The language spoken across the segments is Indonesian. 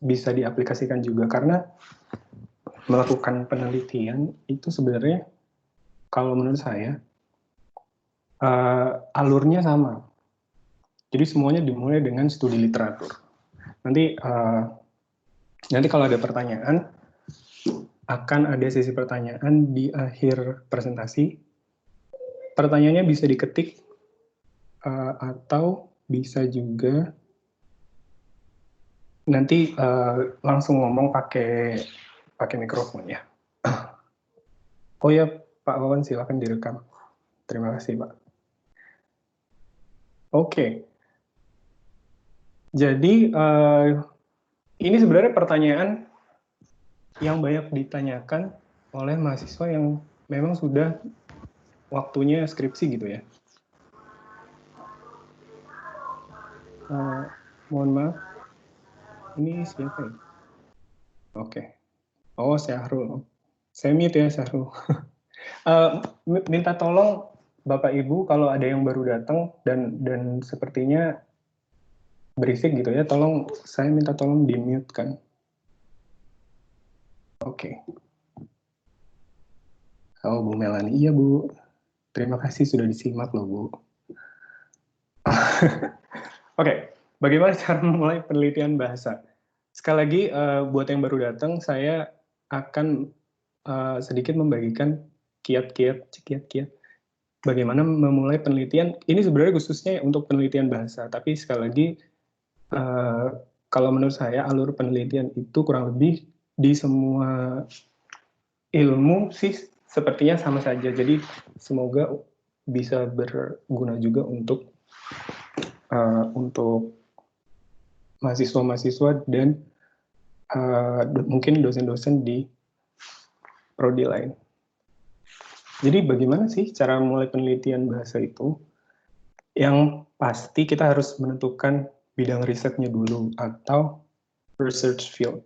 bisa diaplikasikan juga, karena melakukan penelitian itu sebenarnya kalau menurut saya alurnya sama. Jadi semuanya dimulai dengan studi literatur. Nanti kalau ada pertanyaan, akan ada sesi pertanyaan di akhir presentasi. Pertanyaannya bisa diketik atau bisa juga nanti langsung ngomong pakai mikrofon ya. Oh ya, Pak Wawan, silakan direkam. Terima kasih, Pak. Oke. Jadi ini sebenarnya pertanyaan yang banyak ditanyakan oleh mahasiswa yang memang sudah waktunya skripsi gitu ya. Mohon maaf, ini siapa ya? Oke. Oh, Syahrul. Saya mute ya, Syahrul. Minta tolong Bapak Ibu kalau ada yang baru datang dan sepertinya berisik gitu ya, saya minta tolong di mute kan. Oke. Oh, Bu Melani. Iya, Bu. Terima kasih sudah disimak loh, Bu. Oke, bagaimana cara memulai penelitian bahasa? Sekali lagi, buat yang baru datang, saya akan sedikit membagikan kiat-kiat bagaimana memulai penelitian. Ini sebenarnya khususnya untuk penelitian bahasa, tapi sekali lagi, kalau menurut saya alur penelitian itu kurang lebih di semua ilmu sih sepertinya sama saja. Jadi semoga bisa berguna juga untuk mahasiswa-mahasiswa dan mungkin dosen-dosen di prodi lain. Jadi bagaimana sih cara memulai penelitian bahasa itu? Yang pasti kita harus menentukan bidang risetnya dulu atau research field.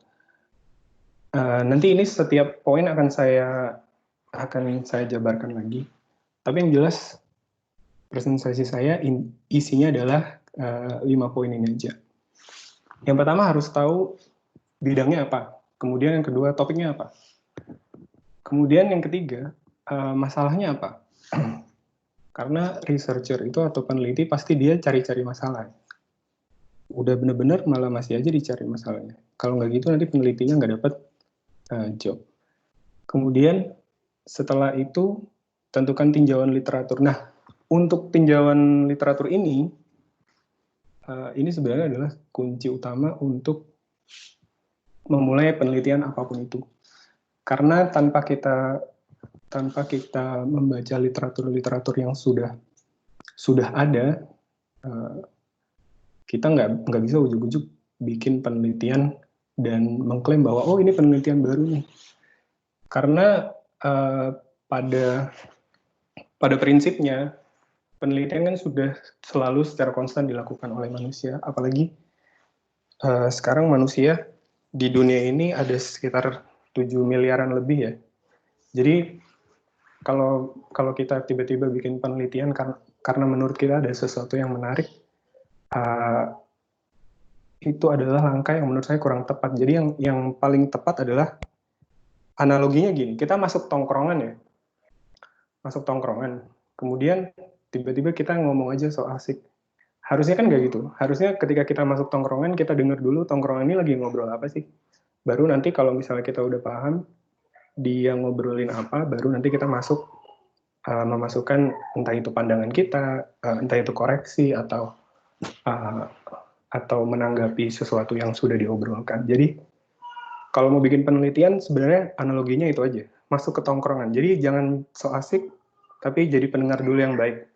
Nanti ini setiap poin akan saya jabarkan lagi. Tapi yang jelas presentasi saya isinya adalah 5 poin ini aja. Yang pertama harus tahu bidangnya apa. Kemudian yang kedua topiknya apa. Kemudian yang ketiga masalahnya apa. Karena researcher itu atau peneliti pasti dia cari-cari masalah. Udah bener-bener malah masih aja dicari masalahnya. Kalau nggak gitu nanti penelitinya nggak dapat job. Kemudian setelah itu tentukan tinjauan literatur. Nah, untuk tinjauan literatur ini sebenarnya adalah kunci utama untuk memulai penelitian apapun itu. Karena tanpa kita membaca literatur yang sudah ada, kita nggak bisa ujuk-ujuk bikin penelitian dan mengklaim bahwa oh ini penelitian baru nih. Karena pada prinsipnya penelitian kan sudah selalu secara konstan dilakukan oleh manusia, apalagi sekarang manusia di dunia ini ada sekitar 7 miliaran lebih ya. Jadi kalau kita tiba-tiba bikin penelitian karena menurut kita ada sesuatu yang menarik, itu adalah langkah yang menurut saya kurang tepat. Jadi yang paling tepat adalah analoginya gini, kita masuk tongkrongan, kemudian tiba-tiba kita ngomong aja so asik. Harusnya kan nggak gitu. Harusnya ketika kita masuk tongkrongan, kita dengar dulu tongkrongan ini lagi ngobrol apa sih. Baru nanti kalau misalnya kita udah paham dia ngobrolin apa, baru nanti kita memasukkan entah itu pandangan kita, entah itu koreksi atau menanggapi sesuatu yang sudah diobrolkan. Jadi kalau mau bikin penelitian sebenarnya analoginya itu aja, masuk ke tongkrongan. Jadi jangan so asik, tapi jadi pendengar dulu yang baik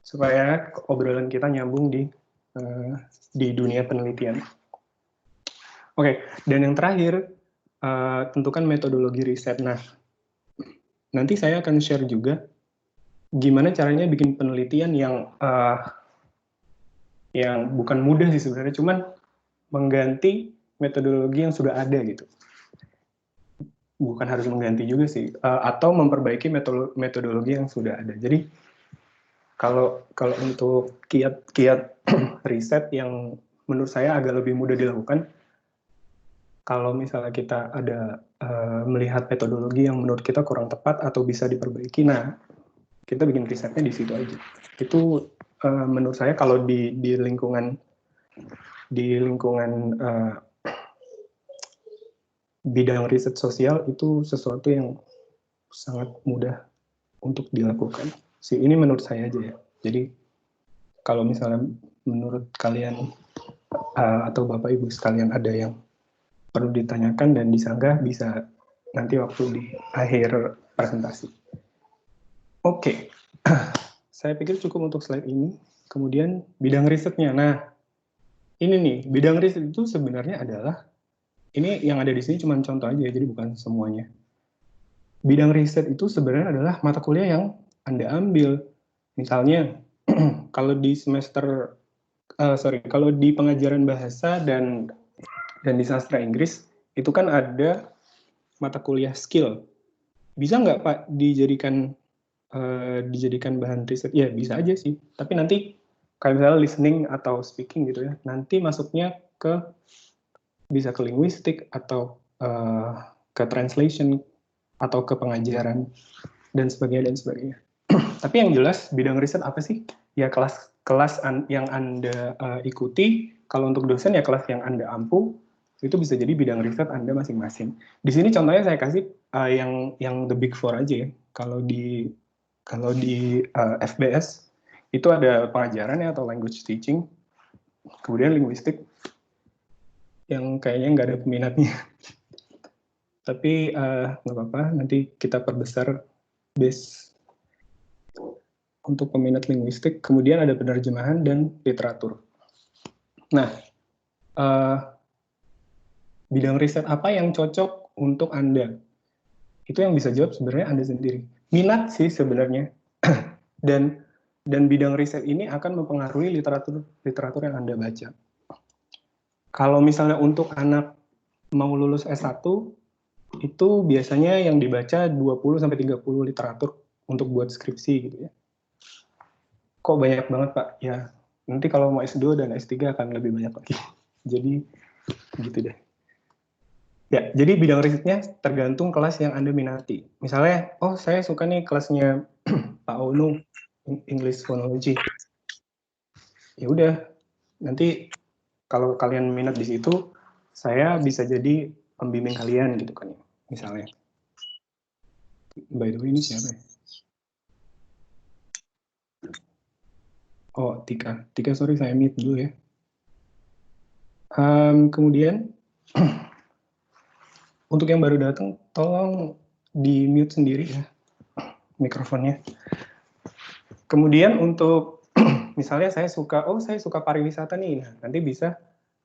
supaya obrolan kita nyambung di dunia penelitian. Oke, dan yang terakhir tentukan metodologi riset. Nah, nanti saya akan share juga gimana caranya bikin penelitian yang bukan mudah sih sebenarnya, cuman mengganti metodologi yang sudah ada gitu. Bukan harus mengganti juga sih, atau memperbaiki metodologi yang sudah ada. Jadi kalau untuk kiat riset yang menurut saya agak lebih mudah dilakukan, kalau misalnya kita ada melihat metodologi yang menurut kita kurang tepat atau bisa diperbaiki, nah kita bikin risetnya di situ aja. Itu menurut saya kalau di lingkungan bidang riset sosial itu sesuatu yang sangat mudah untuk dilakukan. Ini menurut saya aja ya. Jadi kalau misalnya menurut kalian atau Bapak Ibu sekalian ada yang perlu ditanyakan dan disanggah, bisa nanti waktu di akhir presentasi. Oke, saya pikir cukup untuk slide ini. Kemudian bidang risetnya. Nah, ini nih, bidang riset itu sebenarnya adalah, ini yang ada di sini cuma contoh aja, jadi bukan semuanya. Bidang riset itu sebenarnya adalah mata kuliah yang Anda ambil. Misalnya, kalau di kalau di pengajaran bahasa dan di sastra Inggris, itu kan ada mata kuliah skill. Bisa nggak Pak dijadikan bahan riset? Ya bisa aja sih, tapi nanti kayak misalnya listening atau speaking gitu ya, nanti masuknya bisa ke linguistik atau ke translation atau ke pengajaran dan sebagainya. Tapi yang jelas bidang riset apa sih? Ya kelas yang Anda ikuti. Kalau untuk dosen ya kelas yang Anda ampu, itu bisa jadi bidang riset Anda masing-masing. Di sini contohnya saya kasih yang the big four aja ya. Kalau di FBS itu ada pengajaran ya atau language teaching, kemudian linguistik yang kayaknya nggak ada peminatnya. Tapi nggak apa-apa, nanti kita perbesar base untuk peminat linguistik. Kemudian ada penerjemahan dan literatur. Nah, bidang riset apa yang cocok untuk Anda? Itu yang bisa jawab sebenarnya Anda sendiri. Minat sih sebenarnya. dan bidang riset ini akan mempengaruhi literatur yang Anda baca. Kalau misalnya untuk anak mau lulus S1, itu biasanya yang dibaca 20-30 literatur untuk buat skripsi gitu ya. Kok banyak banget Pak? Ya, nanti kalau mau S2 dan S3 akan lebih banyak lagi. Jadi, gitu deh. Ya, jadi bidang risetnya tergantung kelas yang Anda minati. Misalnya, oh saya suka nih kelasnya Pak Onu, English Phonology. Ya udah, nanti kalau kalian minat di situ, saya bisa jadi pembimbing kalian gitu kan ya, misalnya. By the way, ini siapa ya? Oh, Tika. Tika, sorry, saya mute dulu ya. Kemudian, untuk yang baru datang, tolong di-mute sendiri ya, mikrofonnya. Kemudian untuk, misalnya saya suka pariwisata nih, nah, nanti bisa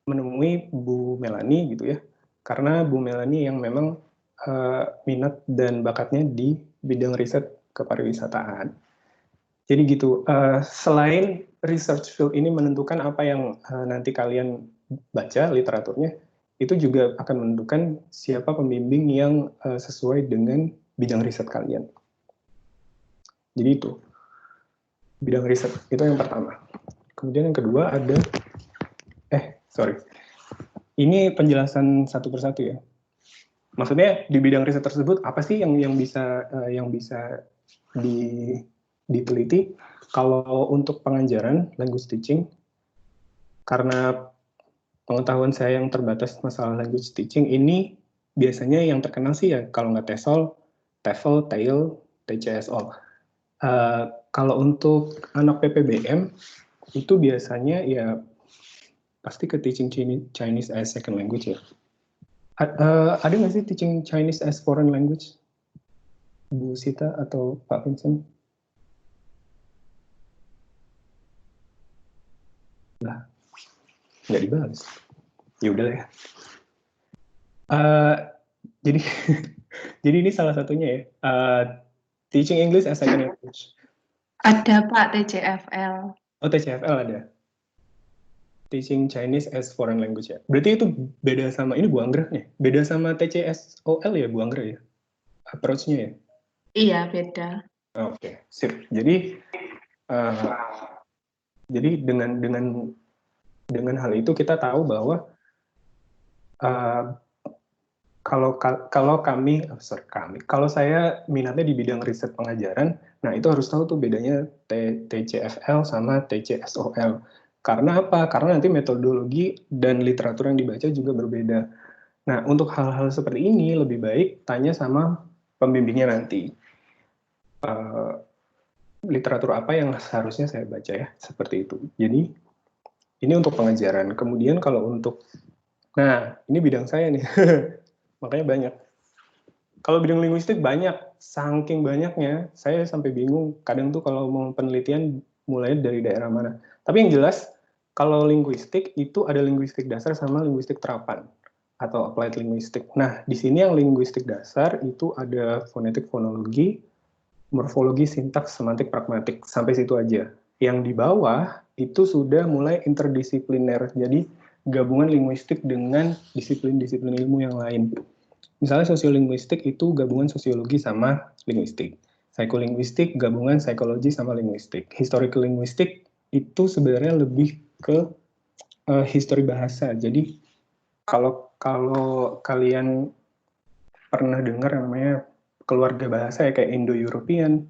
menemui Bu Melani gitu ya, karena Bu Melani yang memang minat dan bakatnya di bidang riset kepariwisataan. Jadi gitu, selain research field ini menentukan apa yang nanti kalian baca literaturnya, itu juga akan menentukan siapa pembimbing yang sesuai dengan bidang riset kalian. Jadi itu, bidang riset, itu yang pertama. Kemudian yang kedua ada, ini penjelasan satu persatu ya. Maksudnya di bidang riset tersebut apa sih yang bisa diteliti? Kalau untuk pengajaran language teaching, karena pengetahuan saya yang terbatas masalah language teaching, ini biasanya yang terkenal sih ya kalau nggak TESOL, TEFL, TAIL, TCSO. Kalau untuk anak PPBM itu biasanya ya pasti ke teaching Chinese as second language ya. Ada nggak sih teaching Chinese as foreign language? Bu Sita atau Pak Vincent? Lah, nggak dibahas. Ya udah ya. Jadi jadi ini salah satunya ya. Teaching English as second language. Ada Pak, TCFL. Oh, TCFL ada. Teaching Chinese as foreign language ya. Berarti itu beda sama, ini Bu Anggra nih. Beda sama TCSOL ya Bu Anggra ya? Approach-nya ya? Iya, beda. Oke, sip. Jadi dengan hal itu kita tahu bahwa Kalau kalau saya minatnya di bidang riset pengajaran, nah itu harus tahu tuh bedanya TCFL sama TCSOL. Karena apa? Karena nanti metodologi dan literatur yang dibaca juga berbeda. Nah, untuk hal-hal seperti ini lebih baik tanya sama pembimbingnya nanti. Literatur apa yang seharusnya saya baca ya, seperti itu. Jadi, ini untuk pengajaran. Kemudian kalau untuk, nah ini bidang saya nih, makanya banyak. Kalau bidang linguistik banyak, saking banyaknya, saya sampai bingung. Kadang tuh kalau mau penelitian mulai dari daerah mana. Tapi yang jelas, kalau linguistik itu ada linguistik dasar sama linguistik terapan atau applied linguistik. Nah, di sini yang linguistik dasar itu ada fonetik, fonologi, morfologi, sintaks, semantik, pragmatik. Sampai situ aja. Yang di bawah itu sudah mulai interdisipliner. Jadi gabungan linguistik dengan disiplin-disiplin ilmu yang lain. Misalnya sosiolinguistik itu gabungan sosiologi sama linguistik. Psikolinguistik gabungan psikologi sama linguistik. Historical linguistik itu sebenarnya lebih ke histori bahasa. Jadi kalau kalian pernah dengar namanya keluarga bahasa ya kayak Indo-European,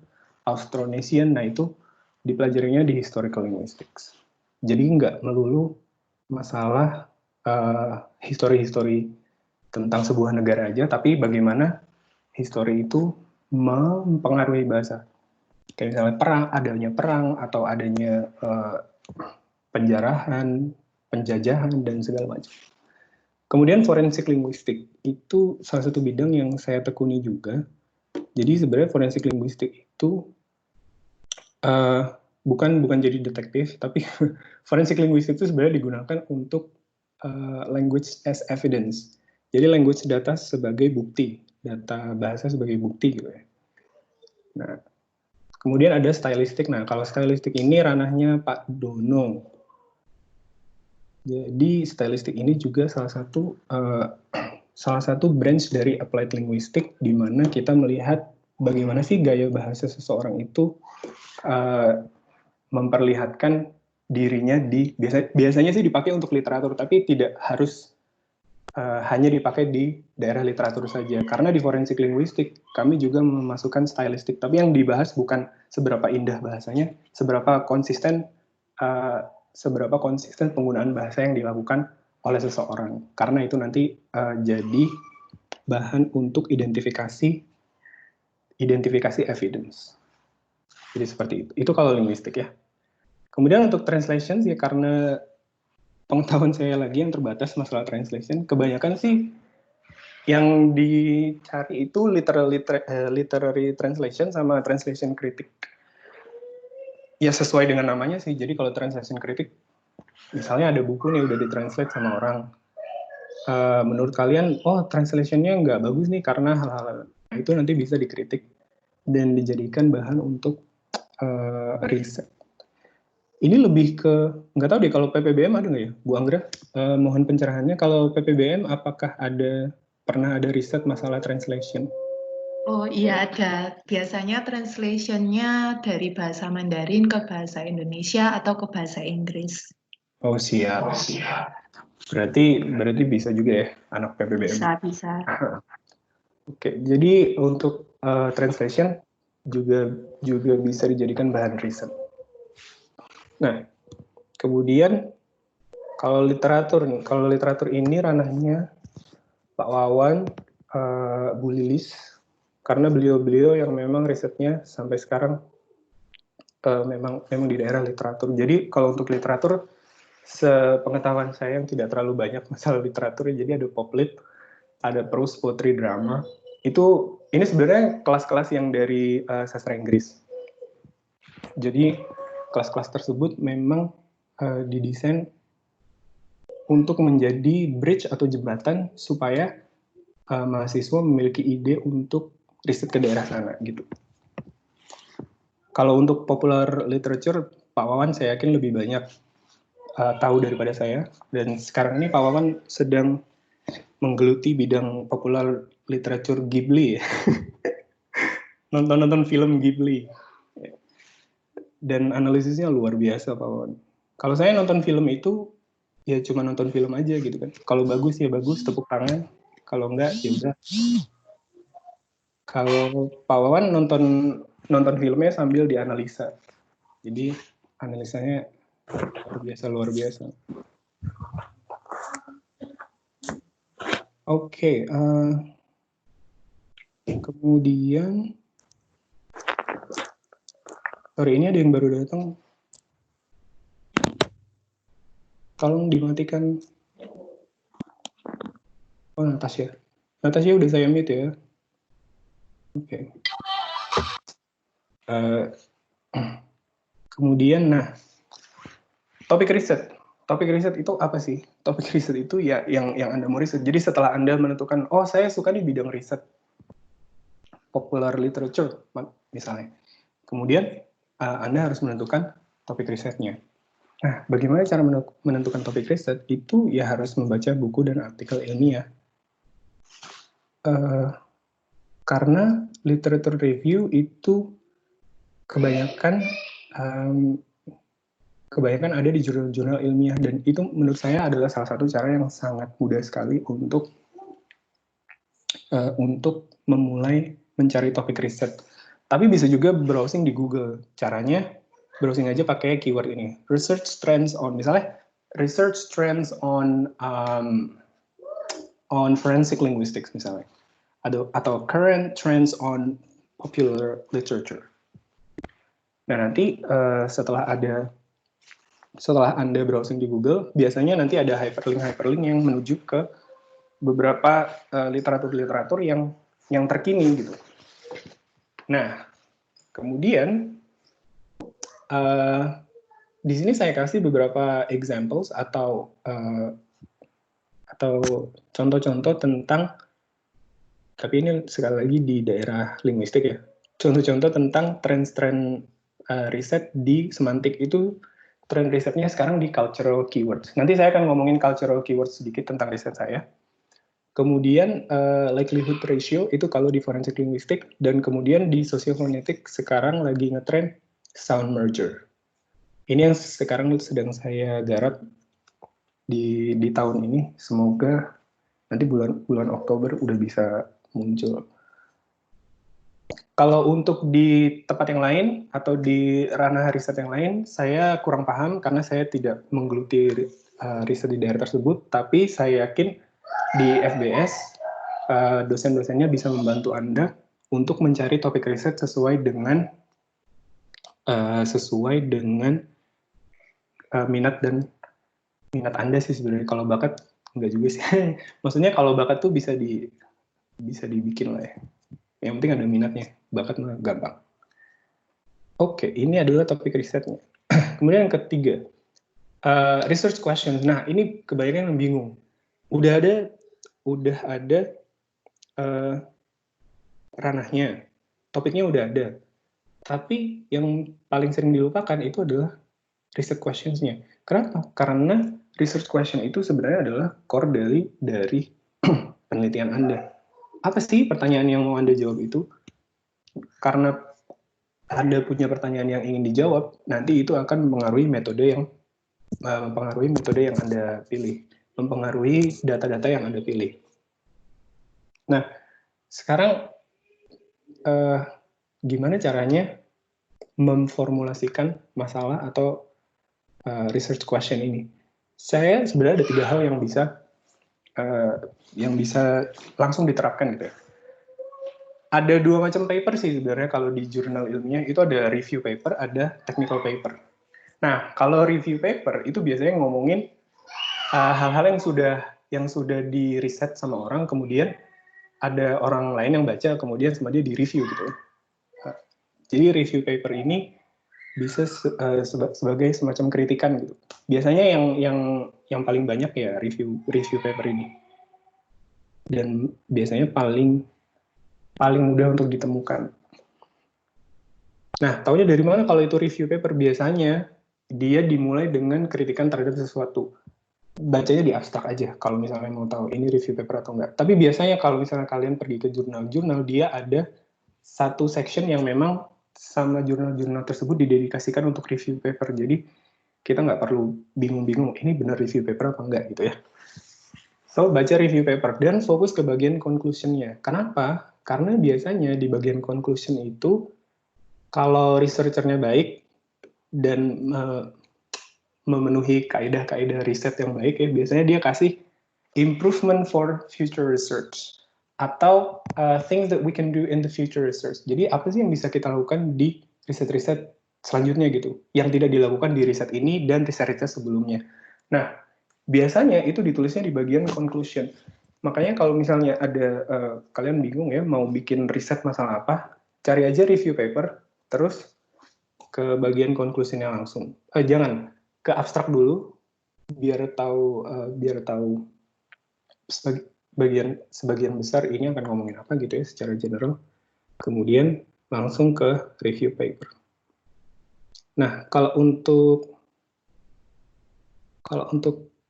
Austronesian, nah itu dipelajarinya di historical linguistics. Jadi nggak melulu masalah histori-histori tentang sebuah negara aja, tapi bagaimana histori itu mempengaruhi bahasa. Kayak misalnya adanya perang, atau adanya penjarahan, penjajahan, dan segala macam. Kemudian forensik linguistik, itu salah satu bidang yang saya tekuni juga. Jadi sebenarnya forensik linguistik itu bukan jadi detektif, tapi forensik linguistik itu sebenarnya digunakan untuk language as evidence. Jadi language data sebagai bukti, data bahasa sebagai bukti gitu ya. Nah, kemudian ada stylistik. Nah, kalau stylistik ini ranahnya Pak Dono. Jadi stylistik ini juga salah satu branch dari applied linguistic, di mana kita melihat bagaimana sih gaya bahasa seseorang itu memperlihatkan dirinya di biasanya sih dipakai untuk literatur, tapi tidak harus hanya dipakai di daerah literatur saja. Karena di forensik linguistik kami juga memasukkan stylistik, tapi yang dibahas bukan seberapa indah bahasanya, seberapa konsisten penggunaan bahasa yang dilakukan oleh seseorang. Karena itu nanti jadi bahan untuk identifikasi evidence. Jadi seperti itu. Itu kalau linguistik ya. Kemudian untuk translation ya, karena pengetahuan saya lagi yang terbatas masalah translation, kebanyakan sih yang dicari itu literary translation sama translation kritik. Ya sesuai dengan namanya sih. Jadi kalau translation kritik, misalnya ada buku nih udah ditranslate sama orang, menurut kalian, oh translationnya nggak bagus nih karena hal-hal itu nanti bisa dikritik dan dijadikan bahan untuk riset. Ini lebih ke, nggak tahu deh kalau PPBM ada nggak ya, Bu Anggra? Mohon pencerahannya, kalau PPBM apakah pernah ada riset masalah translation? Oh iya ada. Biasanya translation-nya dari bahasa Mandarin ke bahasa Indonesia atau ke bahasa Inggris. Oh siap. Berarti bisa juga ya anak PPBM. Bisa. Oke, jadi untuk translation juga bisa dijadikan bahan riset. Nah, kemudian kalau literatur ini ranahnya Pak Wawan, Bu Lilis, karena beliau yang memang risetnya sampai sekarang memang di daerah literatur. Jadi kalau untuk literatur, sepengetahuan saya yang tidak terlalu banyak masalah literatur, jadi ada poplit, ada prose, poetry, drama. Ini sebenarnya kelas-kelas yang dari sastra Inggris. Jadi kelas-kelas tersebut memang didesain untuk menjadi bridge atau jembatan supaya mahasiswa memiliki ide untuk riset ke daerah sana gitu. Kalau untuk popular literature, Pak Wawan saya yakin lebih banyak tahu daripada saya. Dan sekarang ini Pak Wawan sedang menggeluti bidang popular literature Ghibli ya. Nonton film Ghibli. Dan analisisnya luar biasa Pak Wawan. Kalau saya nonton film itu, ya cuma nonton film aja gitu kan. Kalau bagus ya bagus, tepuk tangan. Kalau enggak, ya udah. Kalau Pak Wawan nonton filmnya sambil dianalisa. Jadi analisanya luar biasa. Oke, kemudian sorry, ini ada yang baru datang. Tolong dimatikan. Oh, Natasha. Natasha udah saya mute ya. Oke. Kemudian, nah, topik riset. Topik riset itu apa sih? Topik riset itu ya yang Anda mau riset. Jadi setelah Anda menentukan, oh saya suka nih bidang riset popular literature, misalnya. Kemudian Anda harus menentukan topik risetnya. Nah, bagaimana cara menentukan topik riset? Itu ya harus membaca buku dan artikel ilmiah. Karena literature review itu kebanyakan ada di jurnal-jurnal ilmiah, dan itu menurut saya adalah salah satu cara yang sangat mudah sekali untuk memulai mencari topik riset. Tapi bisa juga browsing di Google. Caranya browsing aja pakai keyword ini, research trends on, misalnya research trends on forensic linguistics misalnya, atau current trends on popular literature. Nah, nanti setelah Anda browsing di Google, biasanya nanti ada hyperlink yang menuju ke beberapa literatur yang terkini gitu. Nah, kemudian di sini saya kasih beberapa examples atau contoh-contoh tentang, tapi ini sekali lagi di daerah linguistik ya. Contoh-contoh tentang tren-tren riset di semantik itu. Tren risetnya sekarang di cultural keywords. Nanti saya akan ngomongin cultural keywords sedikit tentang riset saya. Kemudian likelihood ratio itu kalau di forensic linguistik, dan kemudian di sosiofonetik sekarang lagi ngetrend sound merger. Ini yang sekarang sedang saya garap di tahun ini. Semoga nanti bulan Oktober udah bisa muncul. Kalau untuk di tempat yang lain atau di ranah riset yang lain, saya kurang paham karena saya tidak menggeluti riset di daerah tersebut, tapi saya yakin di FBS dosen-dosennya bisa membantu Anda untuk mencari topik riset sesuai dengan minat Anda sih sebenarnya. Kalau bakat enggak juga sih. Maksudnya kalau bakat tuh bisa dibikin lah ya. Yang penting ada minatnya. Bakat mah gampang. Oke, ini adalah topik risetnya. Kemudian yang ketiga, research questions. Nah, ini kebanyakan yang bingung. Udah ada ranahnya, topiknya udah ada. Tapi yang paling sering dilupakan itu adalah research questions-nya. Kenapa? Karena research question itu sebenarnya adalah core dari penelitian Anda. Apa sih pertanyaan yang mau Anda jawab itu? Karena Anda punya pertanyaan yang ingin dijawab, nanti itu akan mempengaruhi metode yang Anda pilih, mempengaruhi data-data yang Anda pilih. Nah, sekarang gimana caranya memformulasikan masalah atau research question ini? Saya sebenarnya ada 3 hal yang bisa langsung diterapkan gitu ya. Ada 2 macam paper sih sebenarnya kalau di jurnal ilmiah, itu ada review paper, ada technical paper. Nah, kalau review paper itu biasanya ngomongin hal-hal yang sudah di riset sama orang, kemudian ada orang lain yang baca, kemudian sama dia di review gitu. Jadi review paper ini bisa sebagai semacam kritikan gitu. Biasanya yang paling banyak ya review paper ini. Dan biasanya paling mudah untuk ditemukan. Nah, taunya dari mana kalau itu review paper? Biasanya dia dimulai dengan kritikan terhadap sesuatu. Bacanya di abstrak aja kalau misalnya mau tahu ini review paper atau enggak. Tapi biasanya kalau misalnya kalian pergi ke jurnal-jurnal, dia ada satu section yang memang sama jurnal-jurnal tersebut didedikasikan untuk review paper. Jadi kita nggak perlu bingung-bingung ini benar review paper apa enggak gitu ya. So, baca review paper dan fokus ke bagian conclusion-nya. Kenapa? Karena biasanya di bagian conclusion itu, kalau researcher-nya baik dan memenuhi kaidah-kaidah riset yang baik, ya, biasanya dia kasih improvement for future research atau things that we can do in the future research. Jadi apa sih yang bisa kita lakukan di riset-riset selanjutnya gitu, yang tidak dilakukan di riset ini dan riset-riset sebelumnya. Nah, biasanya itu ditulisnya di bagian conclusion. Makanya kalau misalnya ada kalian bingung ya mau bikin riset masalah apa, cari aja review paper, terus ke bagian conclusion-nya langsung. Jangan ke abstrak dulu, biar tahu sebagian besar ini akan ngomongin apa gitu ya secara general. Kemudian langsung ke review paper. Nah, kalau untuk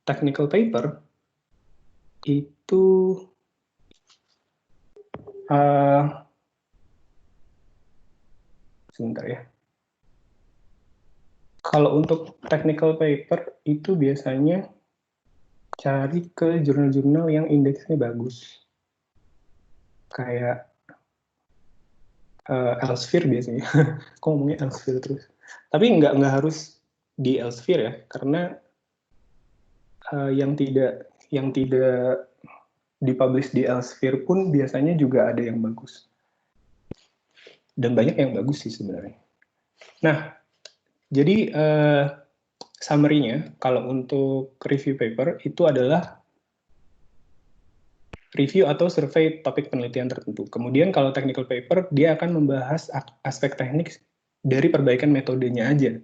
technical paper itu sebentar ya. Kalau untuk technical paper itu biasanya cari ke jurnal-jurnal yang indeksnya bagus. Kayak Elsevier biasanya. Kok ngomongnya Elsevier terus? Tapi nggak harus di Elsevier ya, karena yang tidak dipublish di Elsevier pun biasanya juga ada yang bagus. Dan banyak yang bagus sih sebenarnya. Nah, jadi summary-nya kalau untuk review paper itu adalah review atau survei topik penelitian tertentu. Kemudian kalau technical paper, dia akan membahas aspek teknik dari perbaikan metodenya aja.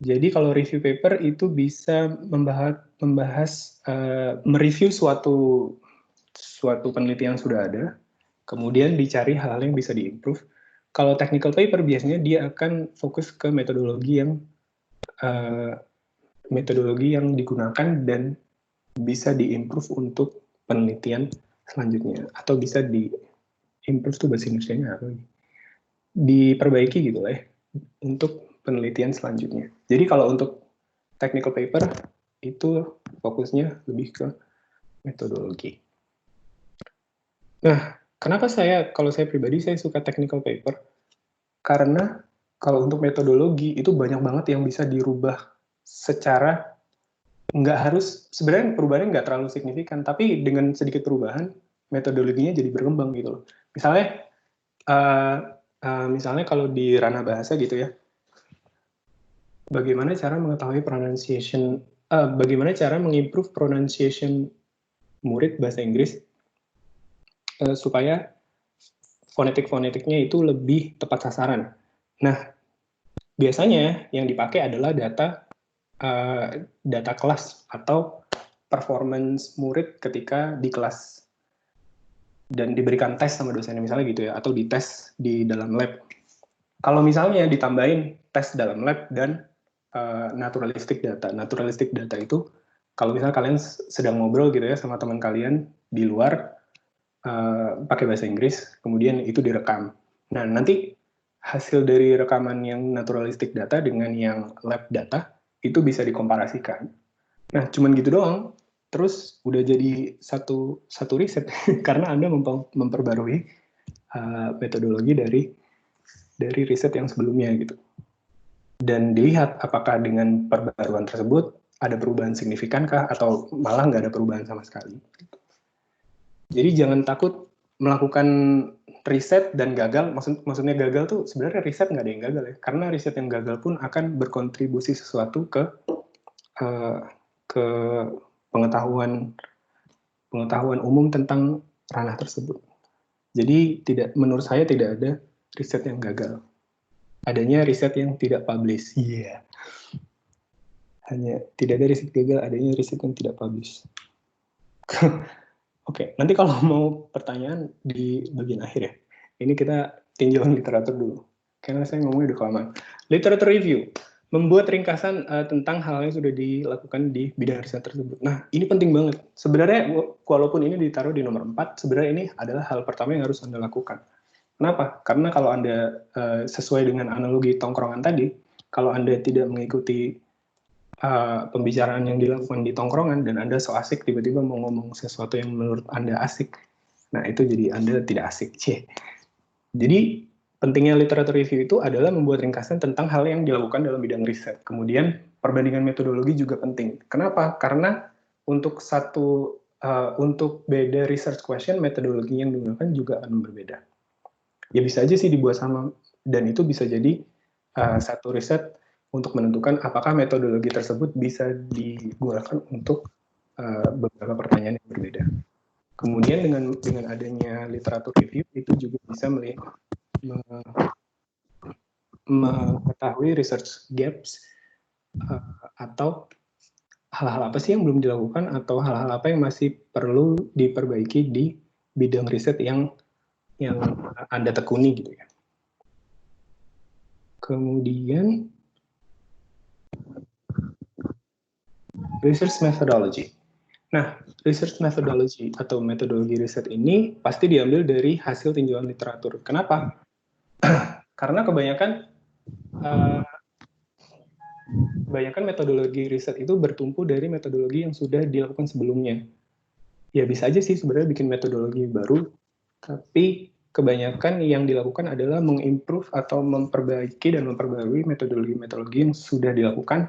Jadi kalau review paper itu bisa membahas mereview suatu penelitian yang sudah ada, kemudian dicari hal-hal yang bisa diimprove. Kalau technical paper biasanya dia akan fokus ke metodologi yang digunakan dan bisa diimprove untuk penelitian selanjutnya, atau bisa diimprove tuh bahasa Indonesianya apa? Diperbaiki gitu lah ya, untuk penelitian selanjutnya. Jadi kalau untuk technical paper itu fokusnya lebih ke metodologi. Nah, kenapa kalau saya pribadi saya suka technical paper? Karena kalau untuk metodologi itu banyak banget yang bisa dirubah secara nggak harus, sebenarnya perubahannya nggak terlalu signifikan, tapi dengan sedikit perubahan metodologinya jadi berkembang gitu loh. Misalnya kalau di ranah bahasa gitu ya, bagaimana cara mengetahui pronunciation, bagaimana cara mengimprove pronunciation murid bahasa Inggris supaya fonetiknya itu lebih tepat sasaran. Nah, biasanya yang dipakai adalah data kelas atau performance murid ketika di kelas dan diberikan tes sama dosennya misalnya gitu ya, atau dites di dalam lab. Kalau misalnya ditambahin tes dalam lab dan naturalistic data itu kalau misalnya kalian sedang ngobrol gitu ya sama teman kalian di luar pakai bahasa Inggris, kemudian itu direkam. Nah, nanti hasil dari rekaman yang naturalistic data dengan yang lab data itu bisa dikomparasikan. Nah, cuman gitu doang. Terus udah jadi satu riset karena Anda memperbarui metodologi dari riset yang sebelumnya gitu. Dan dilihat apakah dengan perbaruan tersebut ada perubahan signifikankah atau malah nggak ada perubahan sama sekali. Jadi jangan takut melakukan riset dan gagal. Maksudnya gagal tuh sebenarnya riset nggak ada yang gagal ya. Karena riset yang gagal pun akan berkontribusi sesuatu ke pengetahuan umum tentang ranah tersebut. Jadi menurut saya tidak ada riset yang gagal. Adanya riset yang tidak publish. Iya. Hanya tidak ada riset gagal, adanya riset yang tidak publish. Oke, nanti kalau mau pertanyaan di bagian akhir ya. Ini kita tinjauan literatur dulu. Karena saya ngomongnya udah kelamaan. Literature review. Membuat ringkasan tentang hal yang sudah dilakukan di bidang riset tersebut. Nah, ini penting banget. Sebenarnya, walaupun ini ditaruh di nomor 4, sebenarnya ini adalah hal pertama yang harus Anda lakukan. Kenapa? Karena kalau Anda sesuai dengan analogi tongkrongan tadi, kalau Anda tidak mengikuti pembicaraan yang dilakukan di tongkrongan dan Anda so asik tiba-tiba mau ngomong sesuatu yang menurut Anda asik, nah itu jadi Anda tidak asik. Jadi pentingnya literatur review itu adalah membuat ringkasan tentang hal yang dilakukan dalam bidang riset. Kemudian perbandingan metodologi juga penting. Kenapa? Karena untuk untuk beda research question, metodologi yang digunakan juga akan berbeda. Ya bisa aja sih dibuat sama, dan itu bisa jadi satu riset untuk menentukan apakah metodologi tersebut bisa digunakan untuk beberapa pertanyaan yang berbeda. Kemudian dengan adanya literatur review itu juga bisa mengetahui research gaps atau hal-hal apa sih yang belum dilakukan atau hal-hal apa yang masih perlu diperbaiki di bidang riset yang Anda tekuni gitu ya. Kemudian research methodology. Nah, research methodology atau metodologi riset ini pasti diambil dari hasil tinjauan literatur. Kenapa? Karena kebanyakan metodologi riset itu bertumpu dari metodologi yang sudah dilakukan sebelumnya. Ya bisa aja sih sebenarnya bikin metodologi baru, tapi kebanyakan yang dilakukan adalah mengimprove atau memperbaiki dan memperbarui metodologi-metodologi yang sudah dilakukan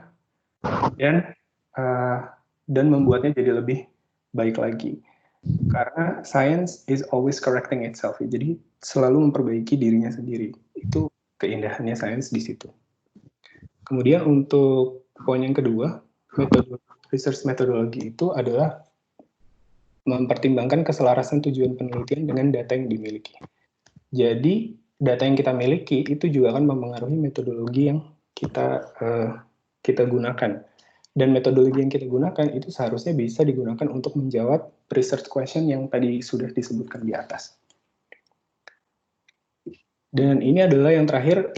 dan membuatnya jadi lebih baik lagi. Karena science is always correcting itself, jadi selalu memperbaiki dirinya sendiri. Itu keindahannya science di situ. Kemudian untuk poin yang kedua, research methodology itu adalah mempertimbangkan keselarasan tujuan penelitian dengan data yang dimiliki. Jadi data yang kita miliki itu juga akan mempengaruhi metodologi yang kita gunakan. Dan metodologi yang kita gunakan itu seharusnya bisa digunakan untuk menjawab research question yang tadi sudah disebutkan di atas. Dan ini adalah yang terakhir,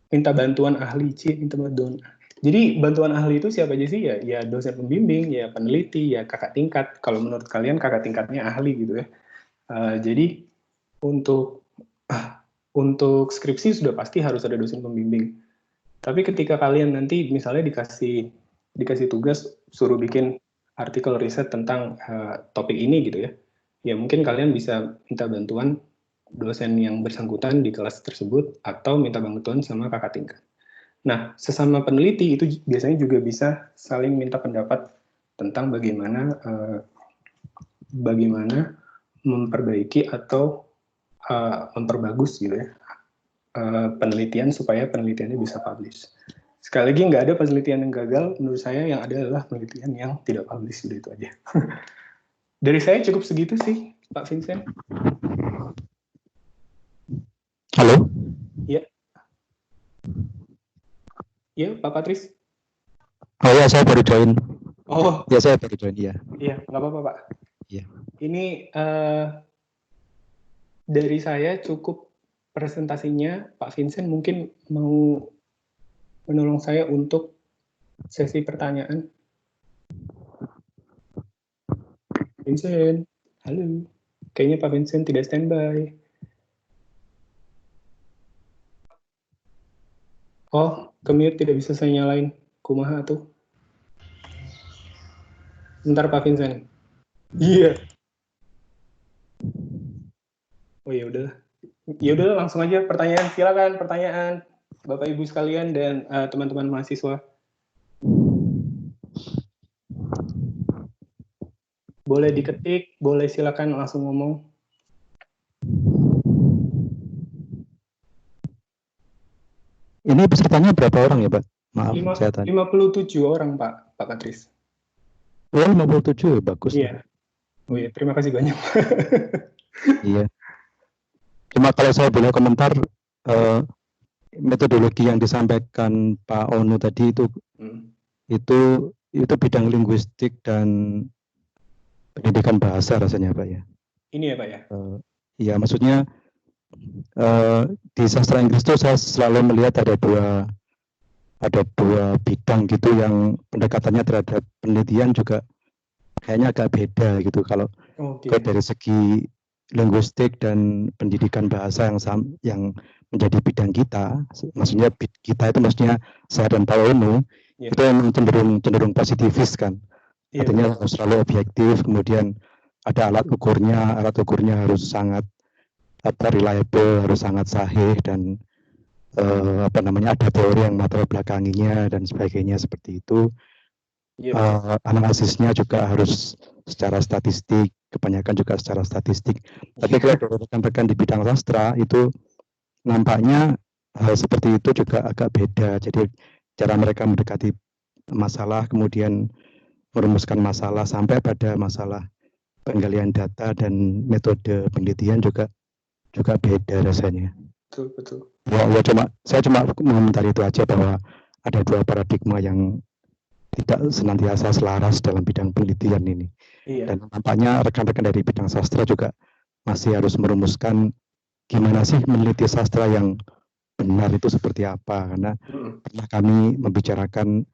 minta bantuan ahli. Jadi bantuan ahli itu siapa aja sih? Ya dosen pembimbing, ya peneliti, ya kakak tingkat. Kalau menurut kalian kakak tingkatnya ahli gitu ya. Jadi untuk skripsi sudah pasti harus ada dosen pembimbing. Tapi ketika kalian nanti misalnya dikasih tugas suruh bikin artikel riset tentang topik ini gitu ya, ya mungkin kalian bisa minta bantuan dosen yang bersangkutan di kelas tersebut atau minta bantuan sama kakak tingkat. Nah, sesama peneliti itu biasanya juga bisa saling minta pendapat tentang bagaimana memperbaiki atau memperbagus gitu ya penelitian supaya penelitiannya bisa publish. Sekali lagi nggak ada penelitian yang gagal, menurut saya yang ada adalah penelitian yang tidak publish, udah itu aja. Dari saya cukup segitu sih, Pak Vincent. Halo? Ya. Iya, Pak Patris. Oh ya, saya baru join. Oh. Ya, saya baru join, ya. Iya, nggak apa-apa, Pak. Iya. Ini dari saya cukup presentasinya. Pak Vincent mungkin mau menolong saya untuk sesi pertanyaan. Vincent, halo. Kayaknya Pak Vincent tidak standby. Oh, ke-mute tidak bisa saya nyalain. Kumaha tuh? Bentar Pak Vincent. Iya. Oh ya udah. Ya udah langsung aja pertanyaan. Silakan pertanyaan Bapak Ibu sekalian dan teman-teman mahasiswa. Boleh diketik, boleh silakan langsung ngomong. Ini pesertanya berapa orang ya, Pak? Maaf, saya tanya. 57 orang, Pak Patris. Oh, 57 ya, bagus. Iya. Oh iya, terima kasih banyak. Iya. Cuma kalau saya boleh komentar, metodologi yang disampaikan Pak Onu tadi itu bidang linguistik dan pendidikan bahasa rasanya, Pak ya. Ini ya, Pak ya. Iya, maksudnya di sastra Inggris itu saya selalu melihat ada dua bidang gitu yang pendekatannya terhadap penelitian juga kayaknya agak beda gitu. Kalau dari segi linguistik dan pendidikan bahasa yang menjadi bidang kita, maksudnya kita itu maksudnya saya dan Pak Onu itu memang cenderung positivis kan. Artinya harus selalu objektif, kemudian ada alat ukurnya harus sangat reliable, harus sangat sahih, dan ada teori yang latar belakanginya dan sebagainya seperti itu. Analisisnya juga harus secara statistik, kebanyakan juga secara statistik. Tapi kalau dari rekan-rekan di bidang sastra itu nampaknya hal seperti itu juga agak beda. Jadi cara mereka mendekati masalah, kemudian merumuskan masalah sampai pada masalah penggalian data dan metode penelitian juga beda rasanya. Betul. Saya cuma mengomentari itu aja, bahwa ada dua paradigma yang tidak senantiasa selaras dalam bidang penelitian ini. Dan nampaknya rekan-rekan dari bidang sastra juga masih harus merumuskan gimana sih meneliti sastra yang benar itu seperti apa, karena pernah kami membicarakan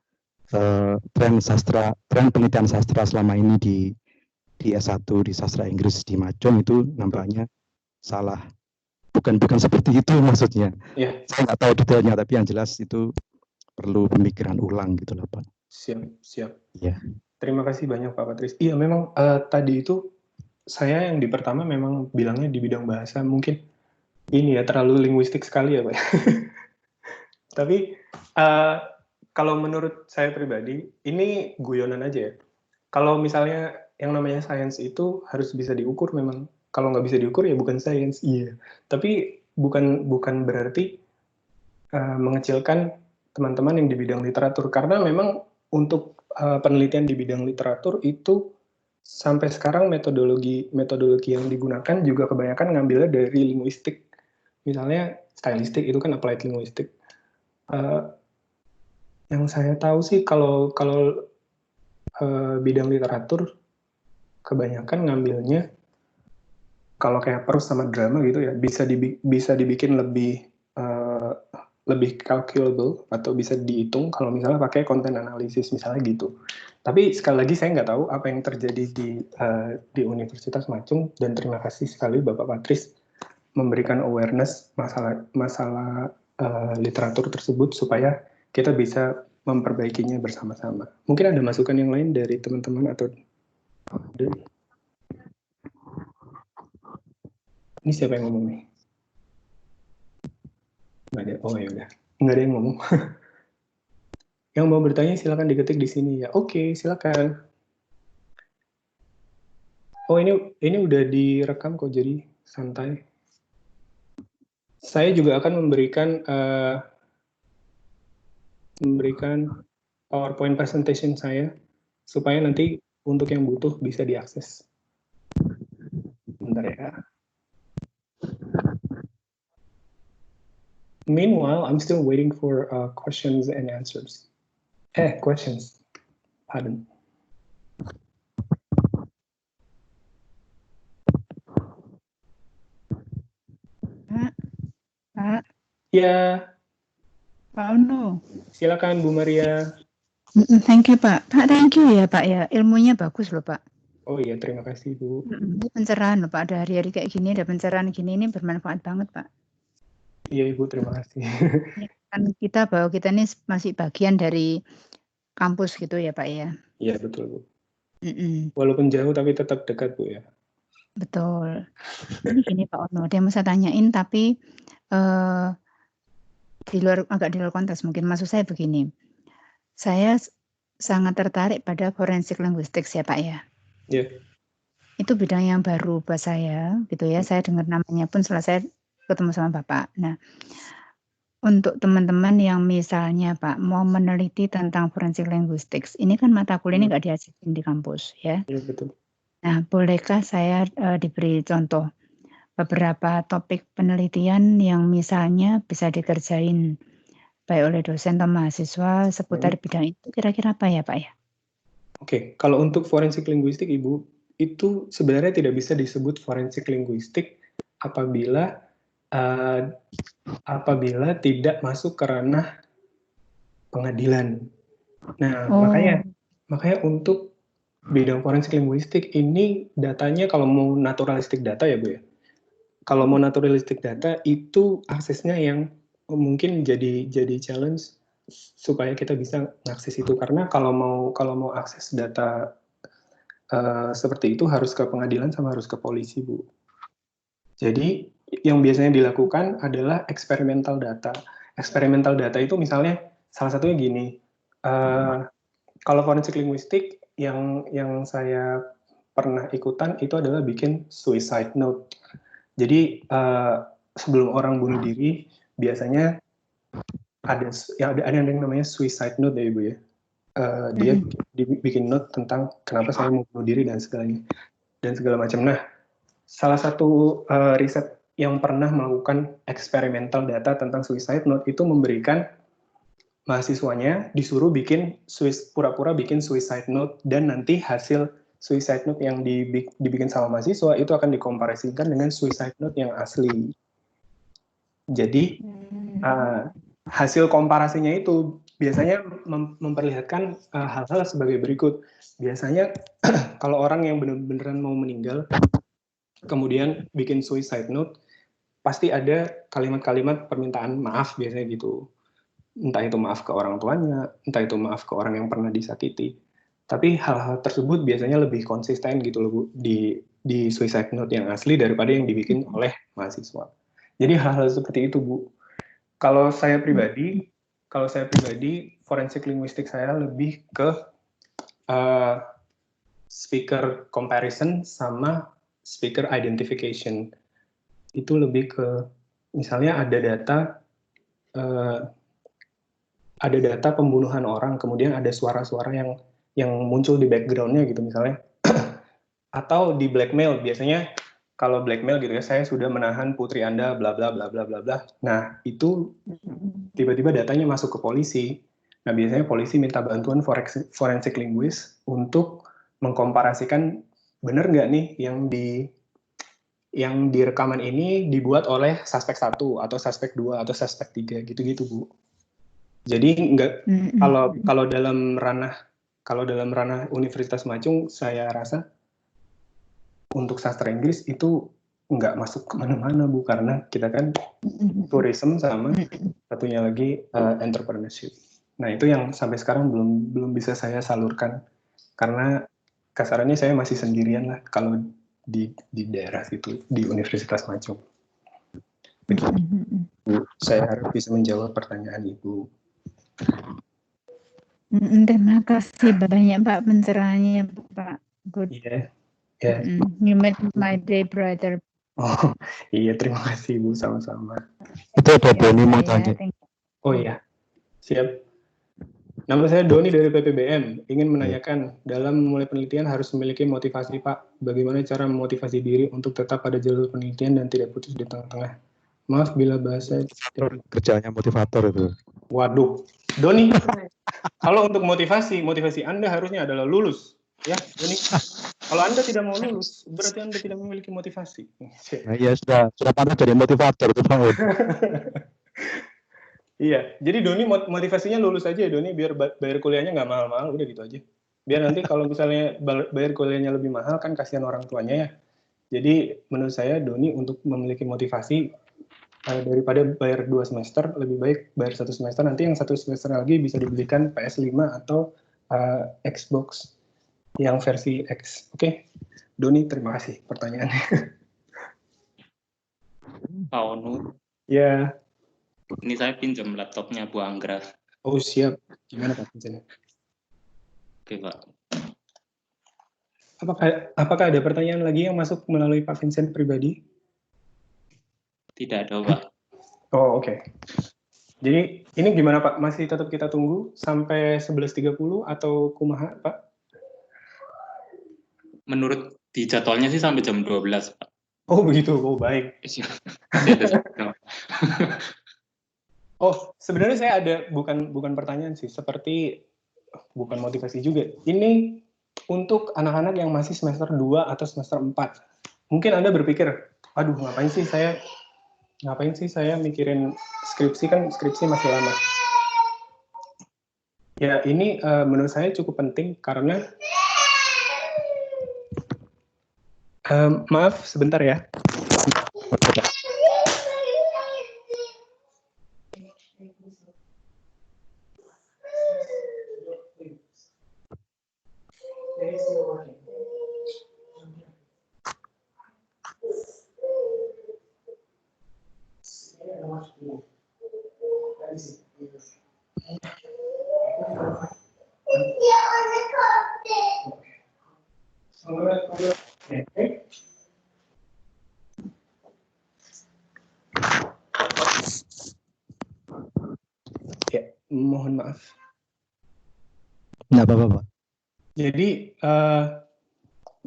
tren penelitian sastra selama ini di S1 di sastra Inggris di Macung itu nampaknya salah. Bukan seperti itu maksudnya. Saya nggak tahu detailnya, tapi yang jelas itu perlu pemikiran ulang gitu lah, Pak. Siap. Ya. Terima kasih banyak Pak Patris. Iya, memang tadi itu saya yang di pertama memang bilangnya di bidang bahasa, mungkin ini ya terlalu linguistik sekali ya Pak. Tapi kalau menurut saya pribadi, ini guyonan aja ya. Kalau misalnya yang namanya sains itu harus bisa diukur, memang kalau nggak bisa diukur ya bukan sains, iya. Tapi bukan berarti mengecilkan teman-teman yang di bidang literatur, karena memang untuk penelitian di bidang literatur itu sampai sekarang metodologi yang digunakan juga kebanyakan ngambilnya dari linguistik. Misalnya stylistik itu kan applied linguistik. Yang saya tahu sih kalau bidang literatur kebanyakan ngambilnya kalau kayak prose sama drama gitu ya, bisa dibikin lebih calculable atau bisa dihitung kalau misalnya pakai konten analisis misalnya gitu. Tapi sekali lagi saya nggak tahu apa yang terjadi di Universitas Macung, dan terima kasih sekali Bapak Patris memberikan awareness masalah literatur tersebut supaya kita bisa memperbaikinya bersama-sama. Mungkin ada masukan yang lain dari teman-teman atau ini siapa yang ngomong nih? Nggak ada. Oh ya udah, nggak ada yang ngomong. Yang mau bertanya silakan diketik di sini ya. Oke, silakan. Oh ini udah direkam kok, jadi santai. Saya juga akan memberikan PowerPoint presentation saya supaya nanti untuk yang butuh bisa diakses. Bentar ya. Meanwhile, I'm still waiting for questions and answers. Questions. Pardon. Pak. Ya. Pak Ono. Silakan Bu Maria. Thank you Pak. Pak, thank you ya Pak ya. Ilmunya bagus loh Pak. Oh iya, terima kasih Bu. Ini pencerahan loh Pak. Ada hari-hari kayak gini, ada pencerahan gini, ini bermanfaat banget Pak. Iya Ibu, terima kasih. Kan bahwa kita ini masih bagian dari kampus gitu ya Pak ya. Iya betul Bu. Walaupun jauh tapi tetap dekat Bu ya. Betul. Ini gini Pak Ono, ada yang mau saya tanyain tapi agak di luar konteks mungkin. Maksud saya begini, saya sangat tertarik pada forensik linguistik ya Pak ya. Iya. Itu bidang yang baru buat saya gitu ya. Saya dengar namanya pun setelah saya ketemu sama Bapak. Nah, untuk teman-teman yang misalnya Pak mau meneliti tentang forensik linguistik, ini kan mata kuliah ini nggak diajarin di kampus ya. Iya betul. Nah, bolehkah saya diberi contoh beberapa topik penelitian yang misalnya bisa dikerjain baik oleh dosen atau mahasiswa seputar bidang itu, kira-kira apa ya Pak ya? Oke, kalau untuk forensik linguistik Ibu, itu sebenarnya tidak bisa disebut forensik linguistik apabila tidak masuk ke ranah pengadilan. Nah, makanya untuk bidang forensik linguistik ini datanya kalau mau naturalistik data ya Bu ya. Kalau mau naturalistik data itu aksesnya yang mungkin jadi challenge supaya kita bisa mengakses itu. Karena kalau mau akses data seperti itu harus ke pengadilan sama harus ke polisi, Bu. Jadi yang biasanya dilakukan adalah experimental data. Experimental data itu misalnya salah satunya gini. Kalau forensik linguistik yang saya pernah ikutan itu adalah bikin suicide note. Jadi sebelum orang bunuh diri biasanya ada yang namanya suicide note ya Ibu ya. Dia bikin note tentang kenapa saya mau bunuh diri dan segala macam. Nah, salah satu riset yang pernah melakukan experimental data tentang suicide note itu memberikan mahasiswanya disuruh pura-pura bikin suicide note, dan nanti hasil suicide note yang dibikin sama mahasiswa itu akan dikomparasikan dengan suicide note yang asli. Jadi hasil komparasinya itu biasanya memperlihatkan hal-hal sebagai berikut. Biasanya kalau orang yang beneran mau meninggal kemudian bikin suicide note, pasti ada kalimat-kalimat permintaan maaf biasanya gitu. Entah itu maaf ke orang tuanya, entah itu maaf ke orang yang pernah disakiti. Tapi hal-hal tersebut biasanya lebih konsisten gitu loh Bu, di suicide note yang asli daripada yang dibikin oleh mahasiswa. Jadi hal-hal seperti itu Bu. Kalau saya pribadi, forensik linguistik saya lebih ke speaker comparison sama speaker identification. Itu lebih ke misalnya ada data pembunuhan orang, kemudian ada suara-suara yang muncul di background-nya gitu misalnya. Atau di blackmail, biasanya kalau blackmail gitu ya, saya sudah menahan putri Anda bla bla bla bla bla bla. Nah, itu tiba-tiba datanya masuk ke polisi. Nah, biasanya polisi minta bantuan forensik linguis untuk mengkomparasikan benar nggak nih yang di rekaman ini dibuat oleh suspek 1 atau suspek 2 atau suspek 3 gitu-gitu Bu. Jadi kalau dalam ranah Universitas Macung saya rasa untuk sastra Inggris itu nggak masuk kemana-mana Bu, karena kita kan tourism sama satunya lagi entrepreneurship. Nah itu yang sampai sekarang belum bisa saya salurkan karena kasarannya saya masih sendirian lah kalau di daerah situ di Universitas Macung. Begitu. Saya harap bisa menjawab pertanyaan Ibu. Terima kasih banyak Pak pencerahannya Pak. Good. Iya. You made my day brighter. Oh iya, terima kasih Bu, sama-sama. Itu ada Doni mau tanya. Oh iya, siap. Nama saya Doni dari PPBM. Ingin menanyakan, dalam memulai penelitian harus memiliki motivasi Pak. Bagaimana cara memotivasi diri untuk tetap pada jalur penelitian dan tidak putus di tengah-tengah? Maaf bila bahasa kerjanya motivator itu. Waduh, Doni. Kalau untuk motivasi Anda harusnya adalah lulus, ya, Doni. Kalau Anda tidak mau lulus, berarti Anda tidak memiliki motivasi. Nah, iya sudah pandai jadi motivator itu Bang. Iya, jadi Doni motivasinya lulus aja ya Doni, biar bayar kuliahnya nggak mahal-mahal, udah gitu aja. Biar nanti kalau misalnya bayar kuliahnya lebih mahal kan kasihan orang tuanya ya. Jadi menurut saya Doni untuk memiliki motivasi daripada bayar 2 semester, lebih baik bayar 1 semester, nanti yang 1 semester lagi bisa dibelikan PS5 atau Xbox yang versi X. Oke, Doni terima kasih pertanyaannya. Pak Onu. Ya. Ini saya pinjam laptopnya Bu Anggra. Oh siap. Gimana Pak pinjamnya? Oke Pak. Apakah ada pertanyaan lagi yang masuk melalui Pak Vincent pribadi? Tidak ada Pak. Oh oke. Jadi ini gimana Pak? Masih tetap kita tunggu sampai 11.30 atau kumaha Pak? Menurut di jadwalnya sih sampai jam 12 Pak. Oh begitu, oh baik. Oh, sebenarnya saya ada bukan pertanyaan sih, seperti bukan motivasi juga. Ini untuk anak-anak yang masih semester 2 atau semester 4. Mungkin Anda berpikir, aduh ngapain sih saya mikirin skripsi, kan skripsi masih lama. Ya, ini menurut saya cukup penting karena maaf sebentar ya. Ya, mohon maaf. Nggak apa-apa, Pak. Jadi,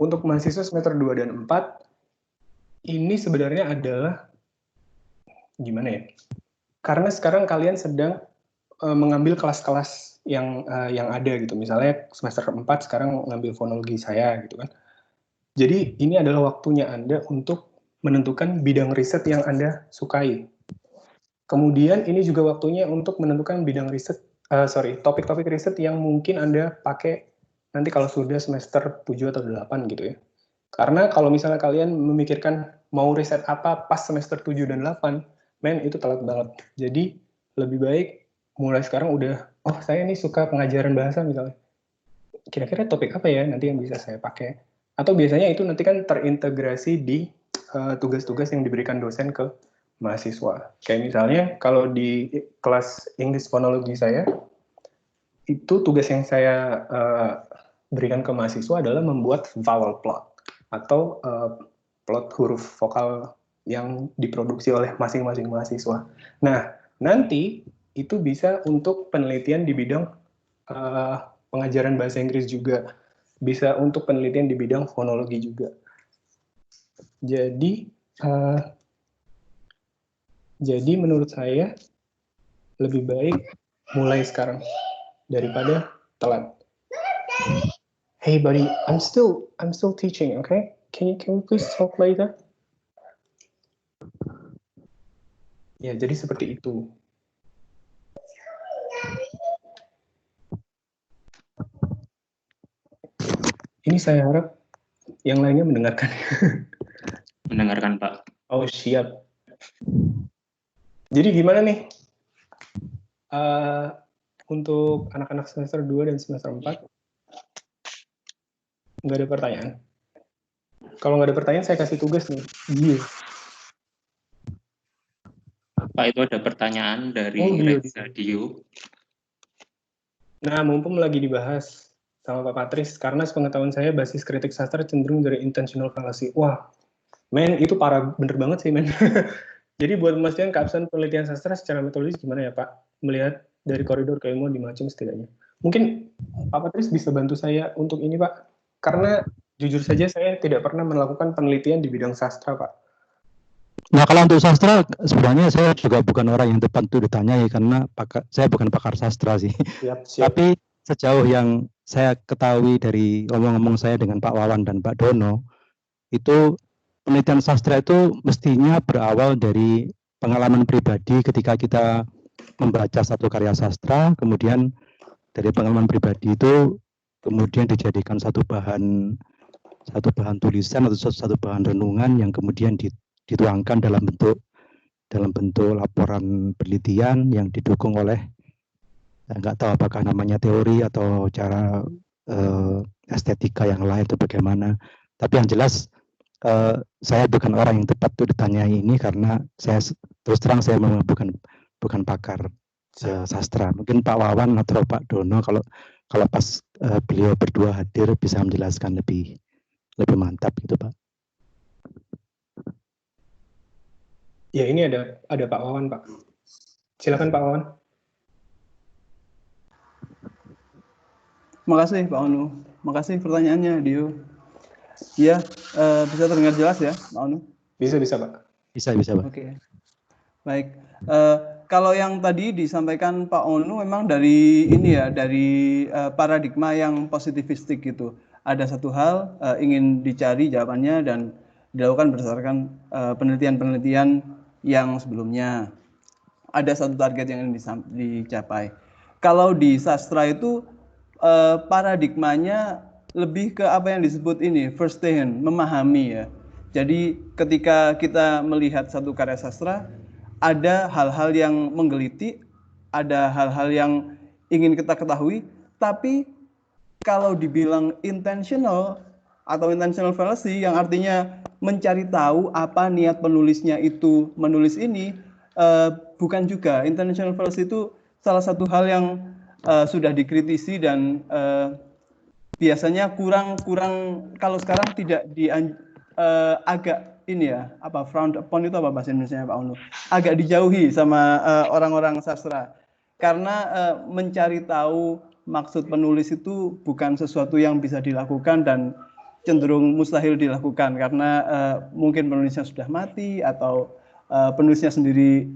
untuk mahasiswa semester 2 dan 4, ini sebenarnya adalah, gimana ya, karena sekarang kalian sedang mengambil kelas-kelas yang ada gitu. Misalnya semester 4 sekarang ngambil fonologi saya gitu kan. Jadi ini adalah waktunya Anda untuk menentukan bidang riset yang Anda sukai. Kemudian ini juga waktunya untuk menentukan bidang riset, topik-topik riset yang mungkin Anda pakai nanti kalau sudah semester 7 atau 8 gitu ya. Karena kalau misalnya kalian memikirkan mau riset apa pas semester 7 dan 8, itu telat banget. Jadi lebih baik mulai sekarang udah, oh saya ini suka pengajaran bahasa misalnya. Kira-kira topik apa ya nanti yang bisa saya pakai? Atau biasanya itu nanti kan terintegrasi di tugas-tugas yang diberikan dosen ke mahasiswa. Kayak misalnya kalau di kelas English Phonology saya, itu tugas yang saya berikan ke mahasiswa adalah membuat vowel plot atau plot huruf vokal yang diproduksi oleh masing-masing mahasiswa. Nah, nanti itu bisa untuk penelitian di bidang pengajaran bahasa Inggris juga, bisa untuk penelitian di bidang fonologi juga. Jadi menurut saya lebih baik mulai sekarang daripada telat. Hey buddy, I'm still teaching, okay? Can we please talk later? Ya, jadi seperti itu. Ini saya harap yang lainnya mendengarkan. Mendengarkan, Pak. Oh, siap. Jadi gimana nih? Untuk anak-anak semester 2 dan semester 4, nggak ada pertanyaan? Kalau nggak ada pertanyaan, saya kasih tugas nih. Iya. Pak, itu ada pertanyaan dari Reza Dio. Nah, mumpung lagi dibahas sama Pak Patris, karena sepengetahuan saya basis kritik sastra cenderung dari intentional fallacy. Wah, itu parah, bener banget sih, Jadi buat memastikan keabsahan penelitian sastra secara metodologis gimana ya Pak? Melihat dari koridor keilmuan di Macem setidaknya. Mungkin Pak Patris bisa bantu saya untuk ini Pak. Karena jujur saja saya tidak pernah melakukan penelitian di bidang sastra Pak. Nah, kalau untuk sastra sebenarnya saya juga bukan orang yang tepat untuk ditanyai karena saya bukan pakar sastra sih. Siap. Tapi sejauh yang saya ketahui dari omong-omong saya dengan Pak Wawan dan Pak Dono, itu penelitian sastra itu mestinya berawal dari pengalaman pribadi ketika kita membaca satu karya sastra, kemudian dari pengalaman pribadi itu kemudian dijadikan satu bahan tulisan atau satu bahan renungan yang kemudian dituangkan dalam bentuk laporan penelitian yang didukung oleh nggak tahu apakah namanya teori atau cara estetika yang lain atau bagaimana. Tapi yang jelas saya bukan orang yang tepat untuk ditanyai ini karena saya terus terang saya memang bukan pakar sastra. Mungkin Pak Wawan atau Pak Dono kalau pas beliau berdua hadir bisa menjelaskan lebih mantap gitu Pak. Ya ini ada Pak Wawan Pak. Silakan Pak Wawan. Makasih Pak Onu. Makasih pertanyaannya Dio. Iya, bisa terdengar jelas ya Pak Onu? Bisa Pak. Bisa Pak. Oke. Baik. Kalau yang tadi disampaikan Pak Onu memang dari ini ya, dari paradigma yang positivistik gitu. Ada satu hal ingin dicari jawabannya dan dilakukan berdasarkan penelitian-penelitian yang sebelumnya. Ada satu target yang ingin dicapai. Kalau di sastra itu paradigmanya lebih ke apa yang disebut ini first hand, memahami ya. Jadi ketika kita melihat satu karya sastra, ada hal-hal yang menggeliti, ada hal-hal yang ingin kita ketahui, tapi kalau dibilang intentional atau intentional fallacy yang artinya mencari tahu apa niat penulisnya itu menulis ini, bukan juga. Intentional fallacy itu salah satu hal yang sudah dikritisi dan biasanya kurang kalau sekarang tidak agak ini ya, apa frowned upon itu apa bahasa Indonesia Pak Unu? Agak dijauhi sama orang-orang sastra. Karena mencari tahu maksud penulis itu bukan sesuatu yang bisa dilakukan dan cenderung mustahil dilakukan karena mungkin penulisnya sudah mati atau penulisnya sendiri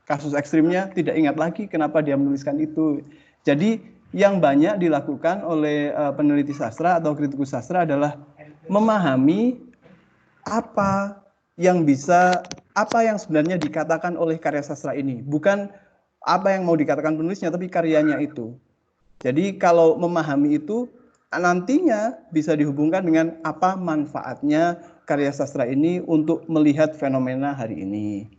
kasus ekstrimnya tidak ingat lagi kenapa dia menuliskan itu. Jadi yang banyak dilakukan oleh peneliti sastra atau kritikus sastra adalah memahami apa yang sebenarnya dikatakan oleh karya sastra ini, bukan apa yang mau dikatakan penulisnya, tapi karyanya itu. Jadi kalau memahami itu nantinya bisa dihubungkan dengan apa manfaatnya karya sastra ini untuk melihat fenomena hari ini,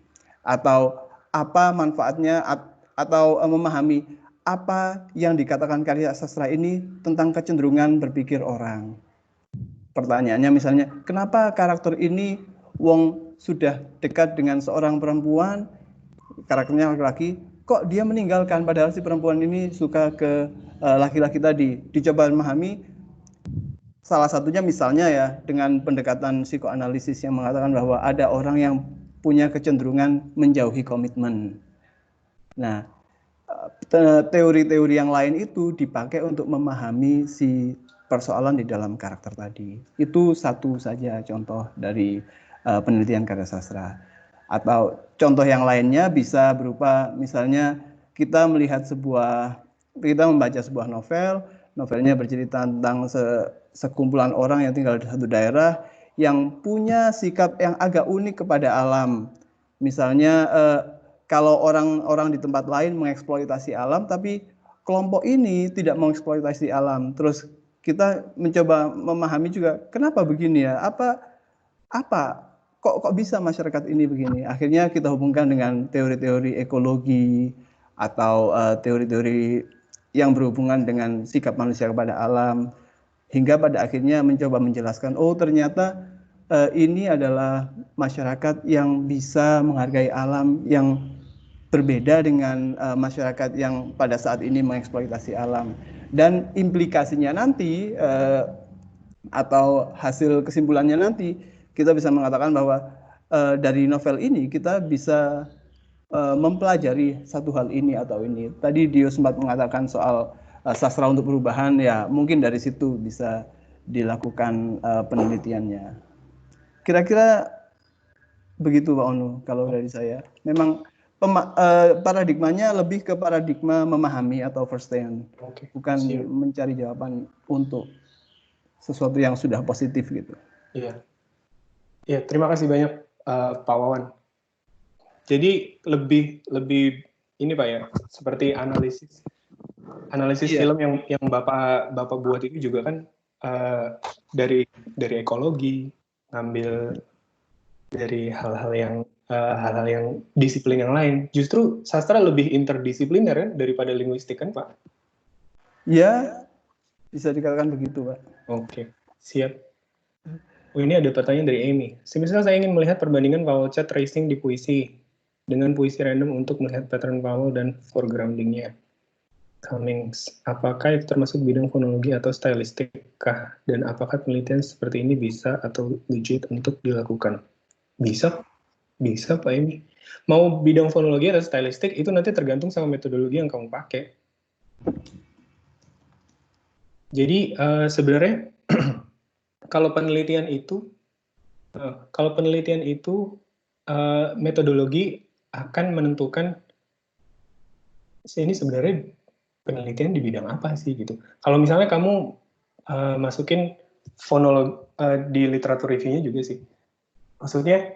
atau apa manfaatnya atau memahami apa yang dikatakan karya sastra ini tentang kecenderungan berpikir orang. Pertanyaannya misalnya, kenapa karakter ini wong sudah dekat dengan seorang perempuan, karakternya laki-laki, kok dia meninggalkan padahal si perempuan ini suka ke laki-laki tadi. Dicoba memahami, salah satunya misalnya ya dengan pendekatan psikoanalisis yang mengatakan bahwa ada orang yang punya kecenderungan menjauhi komitmen. Nah, teori-teori yang lain itu dipakai untuk memahami si persoalan di dalam karakter tadi. Itu satu saja contoh dari penelitian karya sastra. Atau contoh yang lainnya bisa berupa misalnya kita membaca sebuah novel, novelnya bercerita tentang sekumpulan orang yang tinggal di satu daerah yang punya sikap yang agak unik kepada alam. Misalnya kalau orang-orang di tempat lain mengeksploitasi alam, tapi kelompok ini tidak mengeksploitasi alam. Terus kita mencoba memahami juga kenapa begini ya? Kok bisa masyarakat ini begini? Akhirnya kita hubungkan dengan teori-teori ekologi atau teori-teori yang berhubungan dengan sikap manusia kepada alam, hingga pada akhirnya mencoba menjelaskan, oh ternyata ini adalah masyarakat yang bisa menghargai alam, yang berbeda dengan masyarakat yang pada saat ini mengeksploitasi alam. Dan implikasinya nanti atau hasil kesimpulannya nanti kita bisa mengatakan bahwa dari novel ini kita bisa mempelajari satu hal ini atau ini. Tadi Dio sempat mengatakan soal sastra untuk perubahan, ya mungkin dari situ bisa dilakukan penelitiannya. Kira-kira begitu Pak Onu kalau dari saya. Memang paradigmanya lebih ke paradigma memahami atau firsthand, bukan mencari jawaban untuk sesuatu yang sudah positif gitu. Iya, ya terima kasih banyak Pak Wawan. Jadi lebih ini Pak ya, seperti analisis film yang Bapak buat itu juga kan dari ekologi, ngambil dari hal-hal yang disiplin yang lain. Justru sastra lebih interdisipliner kan daripada linguistik kan Pak? Ya, bisa dikatakan begitu Pak. Oke, siap. Oh, ini ada pertanyaan dari Amy. Semisal saya ingin melihat perbandingan vowel chat tracing di puisi dengan puisi random untuk melihat pattern vowel dan foregrounding-nya. Cummings, apakah itu termasuk bidang fonologi atau stylistik kah? Dan apakah penelitian seperti ini bisa atau legit untuk dilakukan? Bisa Pak Amy. Mau bidang fonologi atau stylistik itu nanti tergantung sama metodologi yang kamu pakai. Jadi sebenarnya kalau penelitian itu metodologi akan menentukan ini sebenarnya penelitian di bidang apa sih gitu. Kalau misalnya kamu masukin fonologi di literatur review-nya juga sih. Maksudnya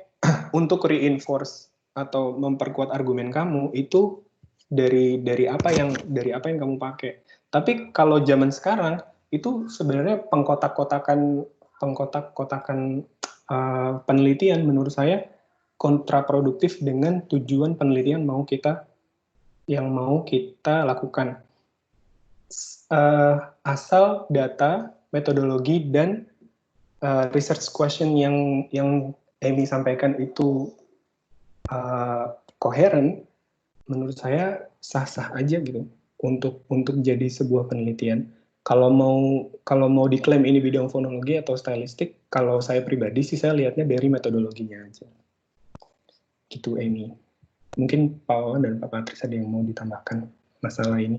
untuk reinforce atau memperkuat argumen kamu itu dari apa yang kamu pakai. Tapi kalau zaman sekarang itu sebenarnya pengkotak-kotakan penelitian menurut saya kontraproduktif dengan tujuan penelitian yang mau kita lakukan. Asal data, metodologi, dan research question yang Amy sampaikan itu koheren, menurut saya sah-sah aja gitu untuk jadi sebuah penelitian. Kalau mau diklaim ini bidang fonologi atau stylistik, kalau saya pribadi sih saya lihatnya dari metodologinya aja. Gitu Amy. Mungkin Pak Wawan dan Pak Patris ada yang mau ditambahkan masalah ini.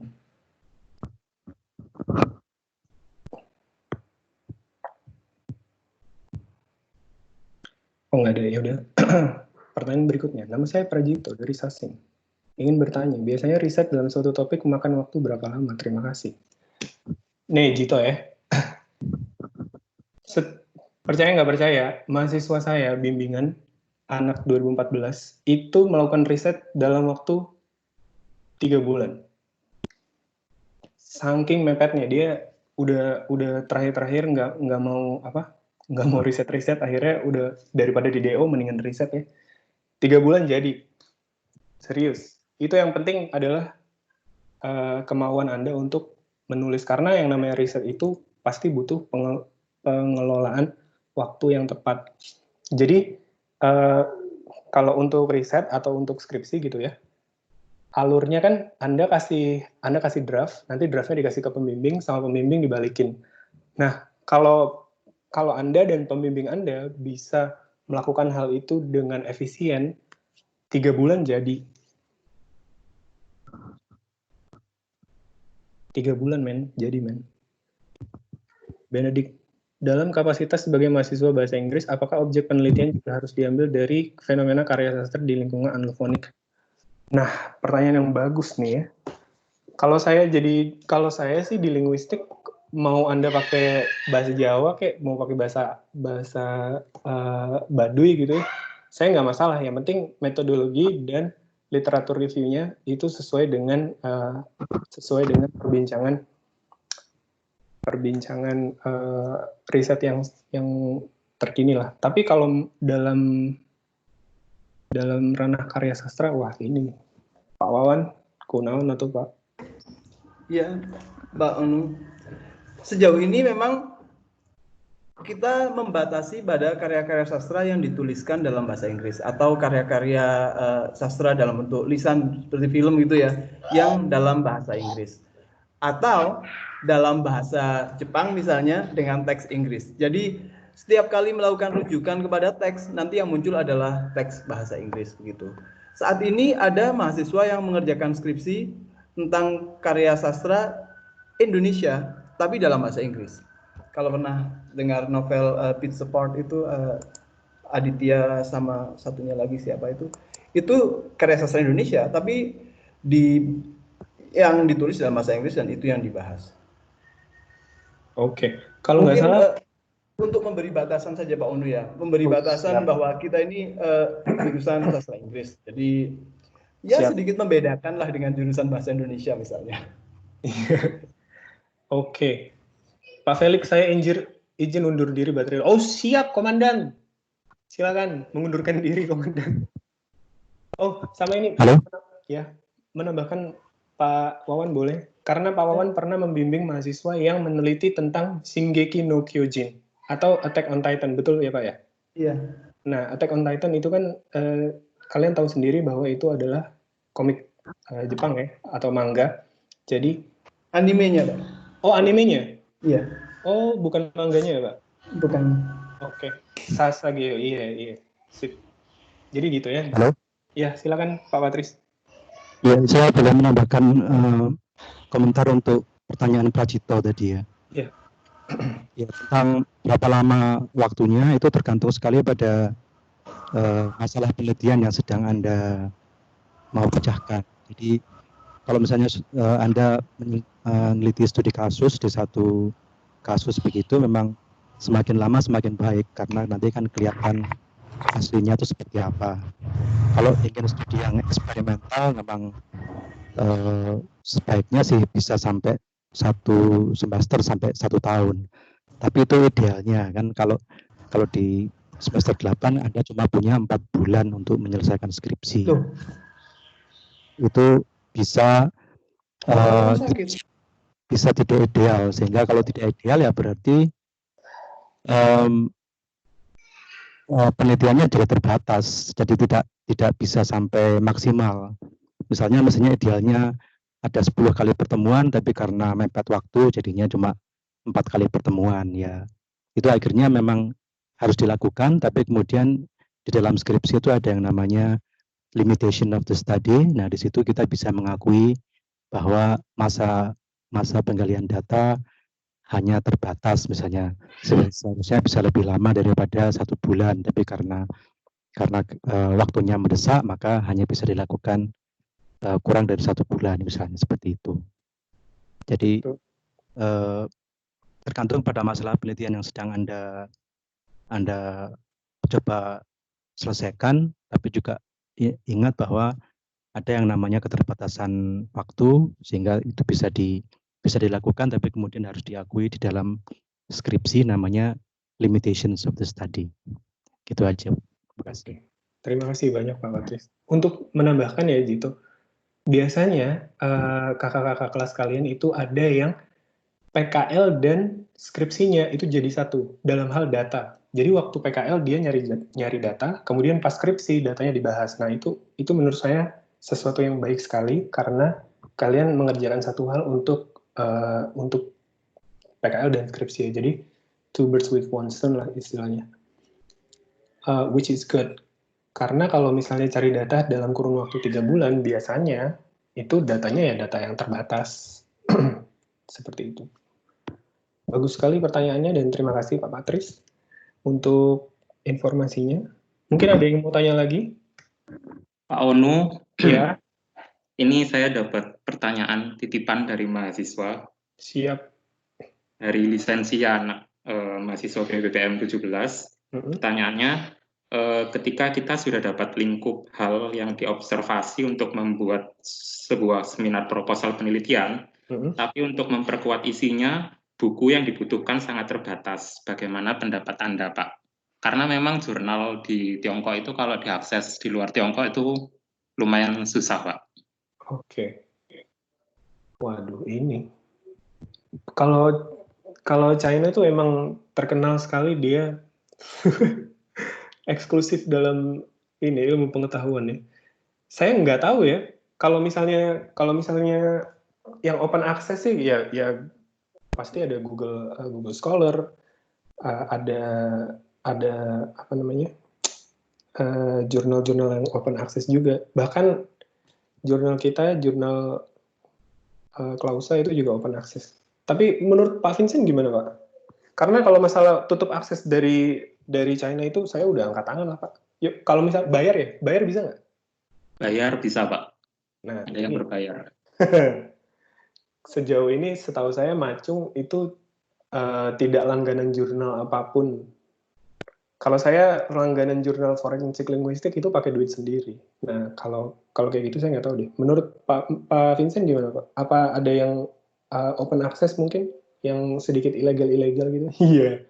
Oh nggak ada, ya udah. Pertanyaan berikutnya, nama saya Prajito dari Sasing. Ingin bertanya, biasanya riset dalam suatu topik memakan waktu berapa lama? Terima kasih. Nih, Jito ya. Percaya nggak percaya, mahasiswa saya bimbingan anak 2014 itu melakukan riset dalam waktu 3 bulan. Saking mepetnya, dia udah terakhir nggak mau riset, akhirnya udah daripada di DO mendingan riset ya. 3 bulan jadi. Serius. Itu yang penting adalah kemauan Anda untuk menulis, karena yang namanya riset itu pasti butuh pengelolaan waktu yang tepat. Jadi kalau untuk riset atau untuk skripsi gitu ya, alurnya kan Anda kasih draft, nanti draftnya dikasih ke pembimbing, sama pembimbing dibalikin. Nah, kalau Anda dan pembimbing Anda bisa melakukan hal itu dengan efisien, 3 bulan jadi. 3 bulan jadi men. Benedict, dalam kapasitas sebagai mahasiswa bahasa Inggris, apakah objek penelitian juga harus diambil dari fenomena karya sastra di lingkungan anglofonik? Nah, pertanyaan yang bagus nih ya. Kalau saya sih di linguistik, mau Anda pakai bahasa Jawa kayak mau pakai bahasa Baduy gitu, saya nggak masalah. Yang penting metodologi dan literatur reviewnya itu sesuai dengan perbincangan riset yang terkini lah. Tapi kalau dalam ranah karya sastra, wah ini Pak Wawan, kunaon atau Pak? Ya, Mbak Anu. Sejauh ini memang kita membatasi pada karya-karya sastra yang dituliskan dalam bahasa Inggris atau karya-karya sastra dalam bentuk lisan seperti film gitu ya, yang dalam bahasa Inggris atau dalam bahasa Jepang misalnya dengan teks Inggris. Jadi setiap kali melakukan rujukan kepada teks, nanti yang muncul adalah teks bahasa Inggris begitu. Saat ini ada mahasiswa yang mengerjakan skripsi tentang karya sastra Indonesia tapi dalam bahasa Inggris. Kalau pernah dengar novel Pete Support itu Aditya sama satunya lagi siapa itu karya sastra Indonesia tapi yang ditulis dalam bahasa Inggris dan itu yang dibahas. Oke, kalau nggak salah untuk memberi batasan saja Pak Unu ya, memberi batasan bahwa kita ini jurusan sastra Inggris, jadi ya sedikit membedakan lah dengan jurusan bahasa Indonesia misalnya. Oke. Pak Felix, saya izin undur diri baterai. Oh siap, Komandan. Silakan mengundurkan diri, Komandan. Oh, sama ini. Halo? Ya, menambahkan Pak Wawan boleh? Karena Pak Wawan pernah membimbing mahasiswa yang meneliti tentang Shingeki no Kyojin atau Attack on Titan, betul ya Pak ya? Iya. Nah, Attack on Titan itu kan kalian tahu sendiri bahwa itu adalah komik Jepang ya, atau manga. Jadi animenya Pak. Oh, animenya? Iya. Oh, bukan mangganya ya, Pak? Bukan. Oke. Sasageo, iya. Sip. Jadi gitu ya. Halo? Ya, silakan Pak Patris. Ya, saya boleh menambahkan komentar untuk pertanyaan Prajito tadi ya. Iya. Ya, tentang berapa lama waktunya itu tergantung sekali pada masalah penelitian yang sedang Anda mau pecahkan. Jadi kalau misalnya Anda meneliti studi kasus di satu kasus begitu, memang semakin lama semakin baik karena nanti kan kelihatan aslinya itu seperti apa. Kalau ingin studi yang eksperimental, memang sebaiknya sih bisa sampai 1 semester sampai 1 tahun. Tapi itu idealnya kan, kalau di semester 8 Anda cuma punya 4 bulan untuk menyelesaikan skripsi. Itu bisa tidak ideal, sehingga kalau tidak ideal ya berarti penelitiannya juga terbatas, jadi tidak bisa sampai maksimal. Misalnya mestinya idealnya ada 10 kali pertemuan, tapi karena mepet waktu jadinya cuma 4 kali pertemuan ya. Itu akhirnya memang harus dilakukan, tapi kemudian di dalam skripsi itu ada yang namanya limitation of the study. Nah, di situ kita bisa mengakui bahwa masa penggalian data hanya terbatas, misalnya seharusnya bisa lebih lama daripada 1 bulan, tapi karena waktunya mendesak, maka hanya bisa dilakukan kurang dari 1 bulan, misalnya seperti itu. Jadi tergantung pada masalah penelitian yang sedang Anda coba selesaikan, tapi juga ingat bahwa ada yang namanya keterbatasan waktu, sehingga itu bisa dilakukan, tapi kemudian harus diakui di dalam skripsi namanya limitations of the study. Gitu aja. Terima kasih. Terima kasih banyak Pak Patris. Untuk menambahkan ya Jito, biasanya kakak-kakak kelas kalian itu ada yang PKL dan skripsinya itu jadi satu dalam hal data. Jadi waktu PKL dia nyari data, kemudian pas skripsi datanya dibahas. Nah itu menurut saya sesuatu yang baik sekali karena kalian mengerjakan satu hal untuk PKL dan skripsi. Jadi two birds with one stone lah istilahnya, which is good. Karena kalau misalnya cari data dalam kurun waktu 3 bulan, biasanya itu datanya ya data yang terbatas. Seperti itu. Bagus sekali pertanyaannya dan terima kasih Pak Patris untuk informasinya. Mungkin ada yang mau tanya lagi? Pak Onu, ya. Ini saya dapat pertanyaan titipan dari mahasiswa. Siap. Dari lisensi anak mahasiswa BPPM 17. Pertanyaannya, ketika kita sudah dapat lingkup hal yang diobservasi untuk membuat sebuah seminar proposal penelitian, tapi untuk memperkuat isinya, buku yang dibutuhkan sangat terbatas. Bagaimana pendapat Anda, Pak? Karena memang jurnal di Tiongkok itu kalau diakses di luar Tiongkok itu lumayan susah, Pak. Oke. Waduh, ini. Kalau China itu emang terkenal sekali dia eksklusif dalam ini ilmu pengetahuan ya. Saya nggak tahu ya. Kalau misalnya yang open access sih ya pasti ada Google Scholar, ada apa namanya jurnal-jurnal yang open access juga. Bahkan jurnal kita, jurnal Klausa itu juga open access. Tapi menurut Pak Vincent gimana Pak? Karena kalau masalah tutup akses dari China itu saya udah angkat tangan lah Pak. Yuk, kalau misal bayar bisa nggak? Bayar bisa Pak. Nah, ada yang berbayar. Sejauh ini setahu saya Macung itu tidak langganan jurnal apapun. Kalau saya langganan jurnal forensik linguistik itu pakai duit sendiri. Nah, kalau kayak gitu saya nggak tahu deh. Menurut Pak Vincent gimana Pak? Apa ada yang open access mungkin? Yang sedikit ilegal gitu? Iya.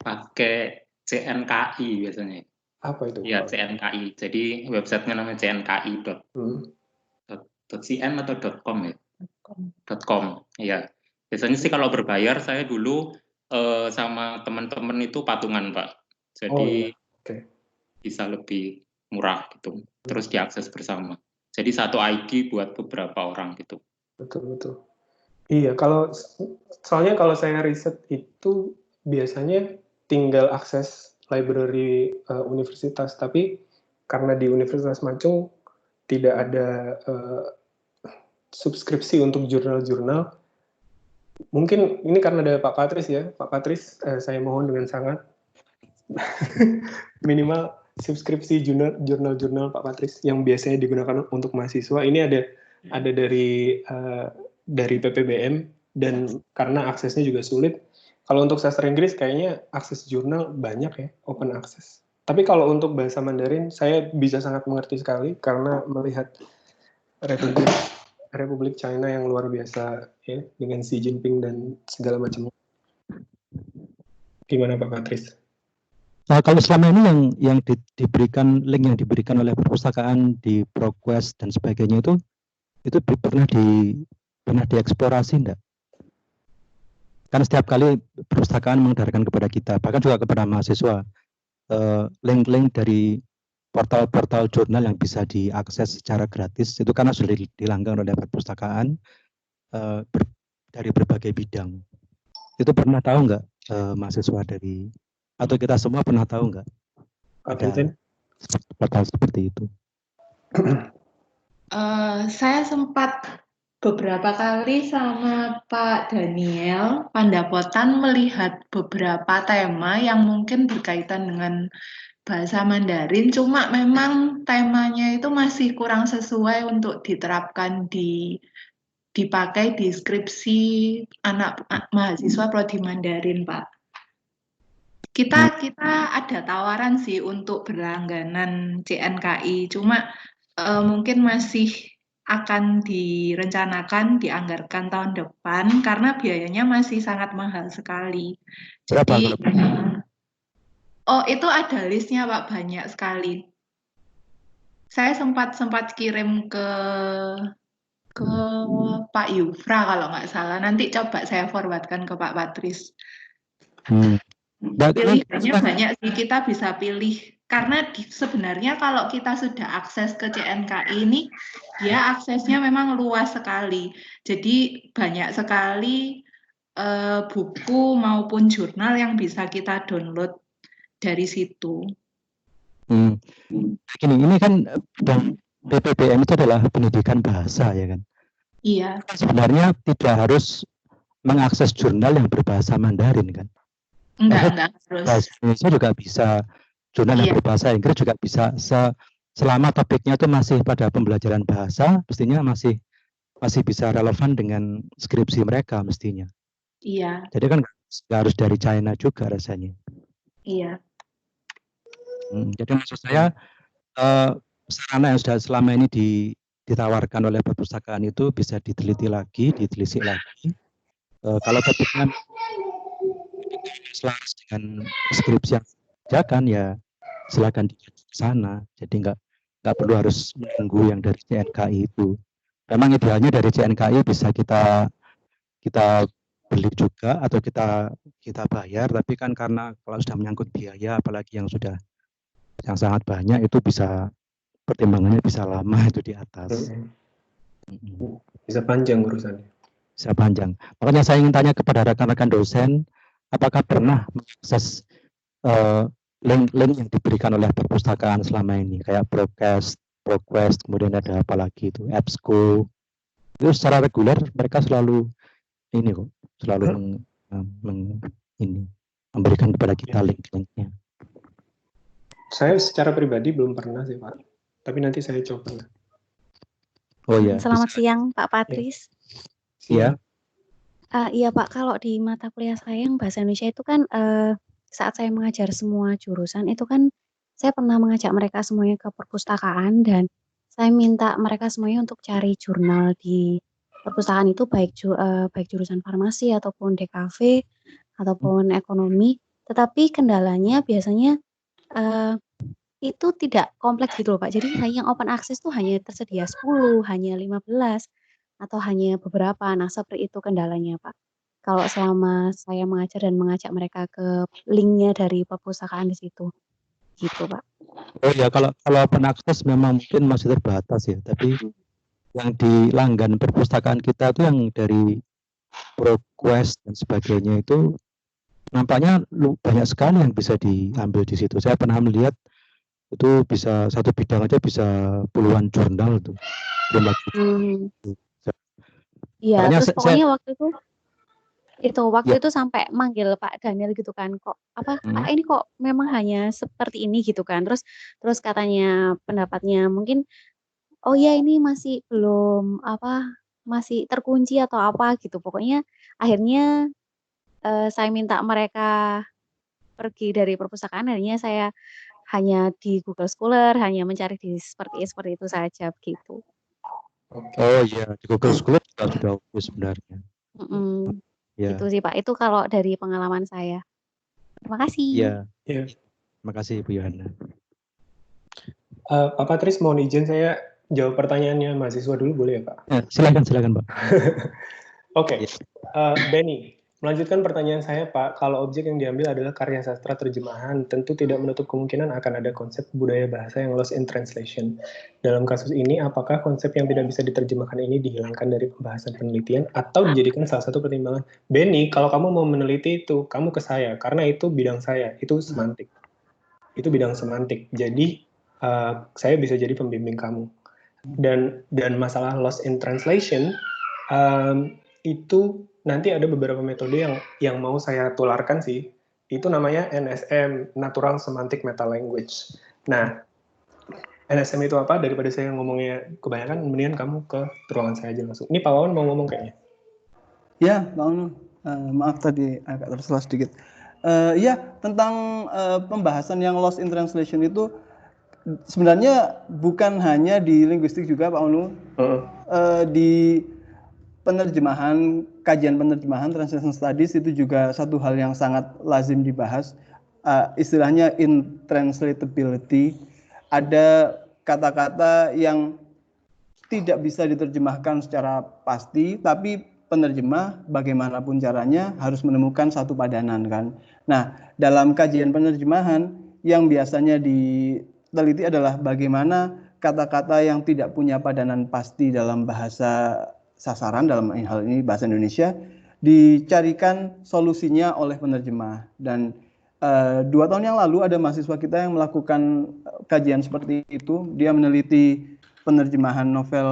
Pakai CNKI biasanya. Apa itu? Iya, CNKI. Jadi websitenya namanya cnki.cn atau .com ya? .com. Iya. Biasanya sih kalau berbayar saya dulu sama teman-teman itu patungan, Pak. Jadi bisa lebih murah gitu. Terus diakses bersama. Jadi satu ID buat beberapa orang gitu. Betul. Iya, soalnya kalau saya riset itu biasanya tinggal akses library universitas, tapi karena di Universitas Macung tidak ada subskripsi untuk jurnal-jurnal. Mungkin ini karena ada Pak Patris ya, Pak Patris, saya mohon dengan sangat minimal subskripsi jurnal-jurnal Pak Patris yang biasanya digunakan untuk mahasiswa. Ini ada dari PPBM dan karena aksesnya juga sulit. Kalau untuk sastra Inggris kayaknya akses jurnal banyak ya, open access. Tapi kalau untuk bahasa Mandarin saya bisa sangat mengerti sekali karena melihat Republik China yang luar biasa ya dengan Xi Jinping dan segala macamnya. Gimana Pak Patris? Nah, kalau selama ini yang diberikan link yang diberikan oleh perpustakaan di ProQuest dan sebagainya itu pernah dieksplorasi enggak? Karena setiap kali perpustakaan mengedarkan kepada kita, bahkan juga kepada mahasiswa, link-link dari portal-portal jurnal yang bisa diakses secara gratis itu karena sudah dilanggang oleh perpustakaan dari berbagai bidang. Itu pernah tahu nggak mahasiswa dari atau kita semua pernah tahu nggak ada portal seperti itu? Saya sempat beberapa kali sama Pak Daniel Pandapotan melihat beberapa tema yang mungkin berkaitan dengan bahasa Mandarin, cuma memang temanya itu masih kurang sesuai untuk diterapkan dipakai di skripsi anak mahasiswa prodi Mandarin, Pak. Kita ada tawaran sih untuk berlangganan CNKI, cuma mungkin masih akan direncanakan, dianggarkan tahun depan karena biayanya masih sangat mahal sekali. Jadi, itu ada listnya Pak, banyak sekali. Saya sempat kirim ke Pak Yufra kalau nggak salah. Nanti coba saya forwardkan ke Pak Patris. Pilihannya banyak sih, kita bisa pilih. Karena sebenarnya kalau kita sudah akses ke CNKI ini, ya aksesnya memang luas sekali. Jadi banyak sekali buku maupun jurnal yang bisa kita download dari situ. Gini, ini kan PPBM itu adalah pendidikan bahasa ya kan? Iya. Sebenarnya tidak harus mengakses jurnal yang berbahasa Mandarin kan? Enggak harus. Bahasa Indonesia juga bisa, jurnal yang berbahasa Inggris juga bisa, selama topiknya itu masih pada pembelajaran bahasa, mestinya masih bisa relevan dengan skripsi mereka mestinya. Iya. Jadi kan nggak harus dari China juga rasanya. Iya. Jadi maksud saya sarana yang sudah selama ini ditawarkan oleh perpustakaan itu bisa diteliti lagi, ditelisik lagi. Kalau topiknya selaras dengan skripsi yang dikerjakan ya silakan di sana. Jadi nggak perlu harus menunggu yang dari CNKI itu. Memang idealnya dari CNKI bisa kita beli juga atau kita bayar, tapi kan karena kalau sudah menyangkut biaya apalagi yang sangat banyak itu bisa pertimbangannya bisa lama itu di atas. Bisa panjang urusannya. Bisa panjang. Makanya saya ingin tanya kepada rekan-rekan dosen, apakah pernah mengakses link-link yang diberikan oleh perpustakaan selama ini, kayak ProQuest, kemudian ada apa lagi itu, EBSCO. Itu secara reguler mereka selalu memberikan kepada kita link-linknya. Saya secara pribadi belum pernah sih Pak, tapi nanti saya coba. Oh ya. Selamat siang Pak Patris. Iya. Iya Pak, kalau di mata kuliah saya yang bahasa Indonesia itu kan saat saya mengajar semua jurusan itu kan saya pernah mengajak mereka semuanya ke perpustakaan dan saya minta mereka semuanya untuk cari jurnal di perpustakaan itu baik jurusan farmasi ataupun DKV ataupun ekonomi. Tetapi kendalanya biasanya itu tidak kompleks gitu loh Pak. Jadi yang open access tuh hanya tersedia 10, hanya 15 atau hanya beberapa. Nah, seperti itu kendalanya Pak. Kalau selama saya mengajar dan mengajak mereka ke linknya dari perpustakaan di situ. Gitu Pak. Oh ya, kalau open access memang mungkin masih terbatas ya, tapi yang di langgan perpustakaan kita tuh yang dari ProQuest dan sebagainya itu nampaknya banyak sekali yang bisa diambil di situ. Saya pernah melihat itu bisa satu bidang aja bisa puluhan jurnal tuh. Iya, terus pokoknya waktu itu sampai manggil Pak Daniel gitu kan, kok Pak ini kok memang hanya seperti ini gitu kan. Terus katanya pendapatnya mungkin oh ya ini masih belum masih terkunci atau apa gitu. Pokoknya akhirnya saya minta mereka pergi dari perpustakaan, akhirnya saya hanya di Google Scholar, hanya mencari di seperti itu saja begitu. Oh iya, di Google Scholar juga sudah bagus sebenarnya. Ya. Itu sih Pak, itu kalau dari pengalaman saya. Terima kasih. Iya. Terima kasih Bu Yohana. Pak Patris, mohon izin saya jawab pertanyaannya mahasiswa dulu boleh ya Pak? Silakan Pak. Oke. Benny, Melanjutkan pertanyaan saya, Pak, kalau objek yang diambil adalah karya sastra terjemahan, tentu tidak menutup kemungkinan akan ada konsep budaya bahasa yang lost in translation. Dalam kasus ini, apakah konsep yang tidak bisa diterjemahkan ini dihilangkan dari pembahasan penelitian atau dijadikan salah satu pertimbangan? Benny, kalau kamu mau meneliti itu, kamu ke saya, karena itu bidang saya, itu semantik. Itu bidang semantik. Jadi, saya bisa jadi pembimbing kamu. Dan masalah lost in translation, itu nanti ada beberapa metode yang mau saya tularkan sih. Itu namanya NSM, Natural Semantic Meta Language. Nah, NSM itu apa? Daripada saya ngomongnya kebanyakan, mendingan kamu ke ruangan saya aja langsung. Ini Pak Wawan mau ngomong kayaknya. Ya, Pak Unu. Maaf tadi agak tersela sedikit. Ya, tentang pembahasan yang lost in translation itu sebenarnya bukan hanya di linguistik juga, Pak Unu. Di penerjemahan, kajian penerjemahan, translation studies itu juga satu hal yang sangat lazim dibahas. Istilahnya intranslatability. Ada kata-kata yang tidak bisa diterjemahkan secara pasti, tapi penerjemah bagaimanapun caranya harus menemukan satu padanan kan. Nah, dalam kajian penerjemahan yang biasanya diteliti adalah bagaimana kata-kata yang tidak punya padanan pasti dalam bahasa sasaran, dalam hal ini bahasa Indonesia, dicarikan solusinya oleh penerjemah. Dan 2 tahun yang lalu ada mahasiswa kita yang melakukan kajian seperti itu. Dia meneliti penerjemahan novel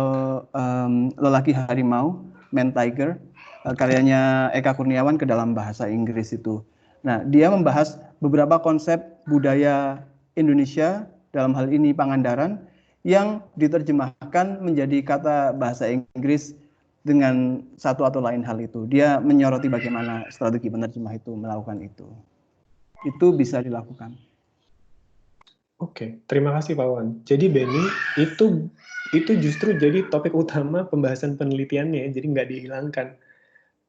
Lelaki Harimau, Man Tiger, karyanya Eka Kurniawan ke dalam bahasa Inggris itu. Nah, dia membahas beberapa konsep budaya Indonesia, dalam hal ini Pangandaran, yang diterjemahkan menjadi kata bahasa Inggris dengan satu atau lain hal itu. Dia menyoroti bagaimana strategi penerjemah itu melakukan itu. Itu bisa dilakukan. Oke, terima kasih Pak Wan. Jadi Benny, itu justru jadi topik utama pembahasan penelitiannya, jadi nggak dihilangkan.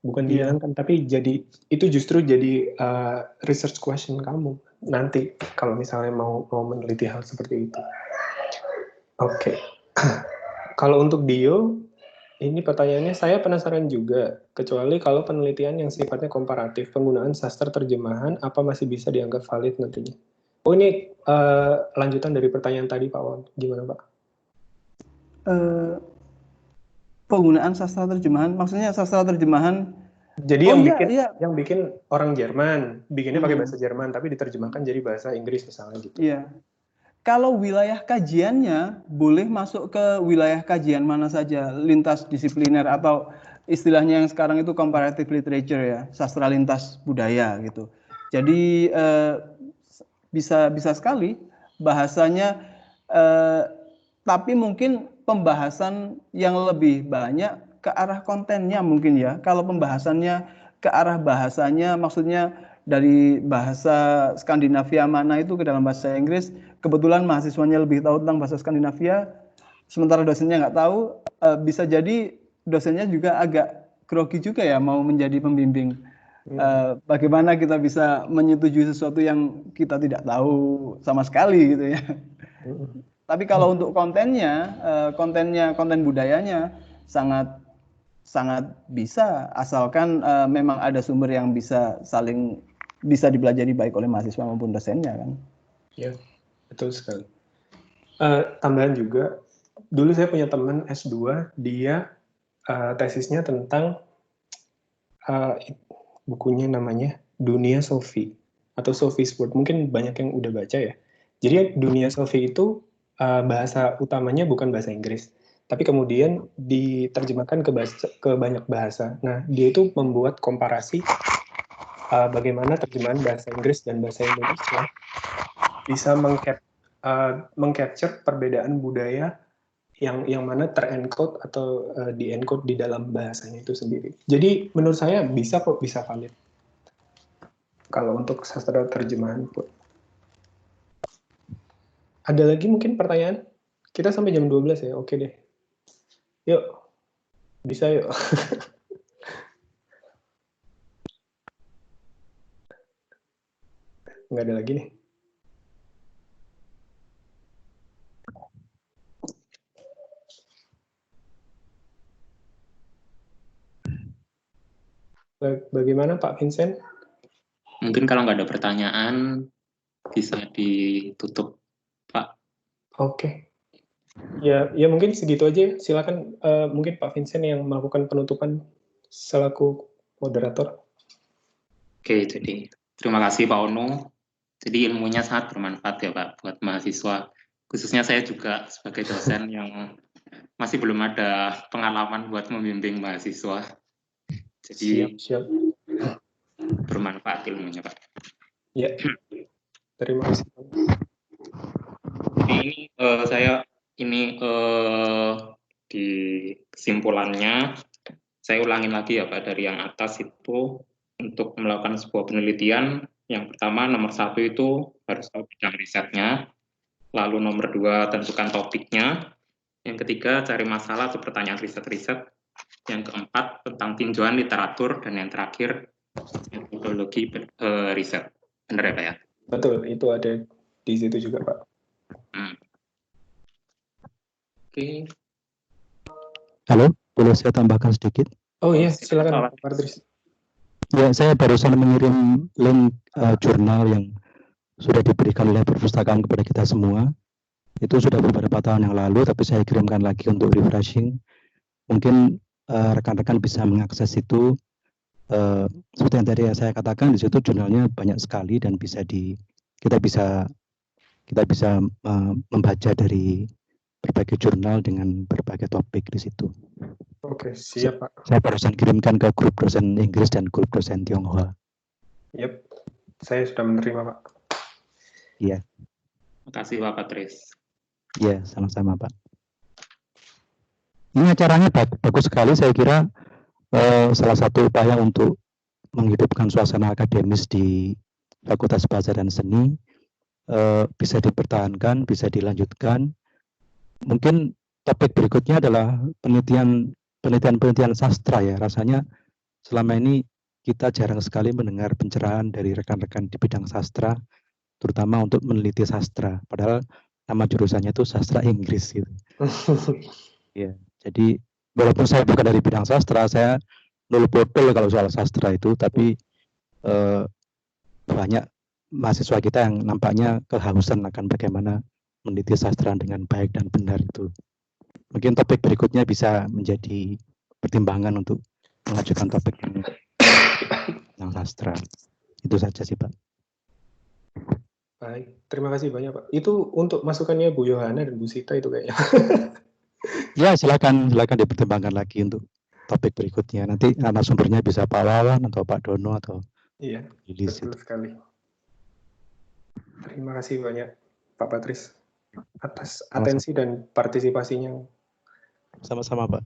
Bukan dihilangkan, tapi itu justru jadi research question kamu nanti kalau misalnya mau meneliti hal seperti itu. Oke. Kalau untuk Dio, ini pertanyaannya saya penasaran juga, kecuali kalau penelitian yang sifatnya komparatif, penggunaan sastra terjemahan, apa masih bisa dianggap valid nantinya? Oh ini lanjutan dari pertanyaan tadi Pak Wan, gimana Pak? Penggunaan sastra terjemahan, maksudnya sastra terjemahan. Jadi yang bikin orang Jerman, bikinnya pakai bahasa Jerman, tapi diterjemahkan jadi bahasa Inggris misalnya gitu. Iya. Kalau wilayah kajiannya boleh masuk ke wilayah kajian mana saja, lintas disipliner atau istilahnya yang sekarang itu comparative literature ya, sastra lintas budaya gitu. Jadi bisa sekali bahasanya, tapi mungkin pembahasan yang lebih banyak ke arah kontennya mungkin ya. Kalau pembahasannya ke arah bahasanya, maksudnya dari bahasa Skandinavia mana itu ke dalam bahasa Inggris, kebetulan mahasiswanya lebih tahu tentang bahasa Skandinavia, sementara dosennya nggak tahu, bisa jadi dosennya juga agak grogi juga ya mau menjadi pembimbing. Bagaimana kita bisa menyetujui sesuatu yang kita tidak tahu sama sekali gitu ya. Tapi kalau untuk kontennya, konten budayanya sangat bisa, asalkan memang ada sumber yang bisa dipelajari baik oleh mahasiswa maupun dosennya kan. Ya, betul sekali. Tambahan juga, dulu saya punya teman S2, dia tesisnya tentang bukunya namanya Dunia Sophie atau Sophie's World. Mungkin banyak yang udah baca ya. Jadi Dunia Sophie itu bahasa utamanya bukan bahasa Inggris, tapi kemudian diterjemahkan ke banyak bahasa. Nah, dia itu membuat komparasi bagaimana terjemahan bahasa Inggris dan bahasa Indonesia bisa mengcapture perbedaan budaya yang mana terencode atau diencode di dalam bahasanya itu sendiri. Jadi menurut saya bisa valid. Kalau untuk sastra terjemahan pun. Ada lagi mungkin pertanyaan? Kita sampai jam 12 ya, oke deh. Yuk, bisa yuk. Nggak ada lagi nih. Bagaimana Pak Vincent? Mungkin kalau nggak ada pertanyaan, bisa ditutup, Pak. Oke. Ya mungkin segitu aja. Silakan mungkin Pak Vincent yang melakukan penutupan selaku moderator. Oke, jadi terima kasih Pak Ono. Jadi ilmunya sangat bermanfaat ya Pak buat mahasiswa. Khususnya saya juga sebagai dosen yang masih belum ada pengalaman buat membimbing mahasiswa. Jadi Siap. bermanfaat ilmunya Pak. Ya, terima kasih. Ini saya di kesimpulannya saya ulangin lagi ya Pak dari yang atas itu untuk melakukan sebuah penelitian. Yang pertama nomor 1 itu harus tahu bidang risetnya. Lalu nomor 2 tentukan topiknya. Yang ketiga cari masalah atau pertanyaan riset-riset. Yang keempat tentang tinjauan literatur, dan yang terakhir metodologi riset. Benar ya Pak ya? Betul, itu ada di situ juga Pak. Oke. Halo, boleh saya tambahkan sedikit? Oh iya, silakan Pak Patris. Ya, saya barusan mengirim link jurnal yang sudah diberikan oleh perpustakaan kepada kita semua. Itu sudah beberapa tahun yang lalu, tapi saya kirimkan lagi untuk refreshing. Mungkin rekan-rekan bisa mengakses itu. Seperti yang tadi saya katakan, di situ jurnalnya banyak sekali dan kita bisa membaca dari berbagai jurnal dengan berbagai topik di situ. Oke, siap Pak. Saya barusan kirimkan ke grup dosen Inggris dan grup dosen Tionghoa. Yep, saya sudah menerima Pak. Iya. Terima kasih Pak Patris. Iya, sama-sama Pak. Ini acaranya bagus sekali, saya kira salah satu upaya untuk menghidupkan suasana akademis di Fakultas Bahasa dan Seni bisa dipertahankan, bisa dilanjutkan. Mungkin topik berikutnya adalah penelitian sastra ya. Rasanya selama ini kita jarang sekali mendengar pencerahan dari rekan-rekan di bidang sastra, terutama untuk meneliti sastra. Padahal nama jurusannya itu sastra Inggris gitu. Ya, jadi walaupun saya bukan dari bidang sastra, saya nul botol kalau soal sastra itu, tapi banyak mahasiswa kita yang nampaknya kehausan akan bagaimana meneliti sastra dengan baik dan benar itu. Mungkin topik berikutnya bisa menjadi pertimbangan untuk mengajukan topik yang sastra. Itu saja sih Pak. Baik, terima kasih banyak Pak. Itu untuk masukannya Bu Yohana dan Bu Sita itu kayaknya. Ya, silakan dipertimbangkan lagi untuk topik berikutnya. Nanti narasumbernya bisa Pak Wawan atau Pak Dono atau iya, Lilis. betul sekali. Terima kasih banyak Pak Patris atas atensi dan partisipasinya. Sama-sama Pak.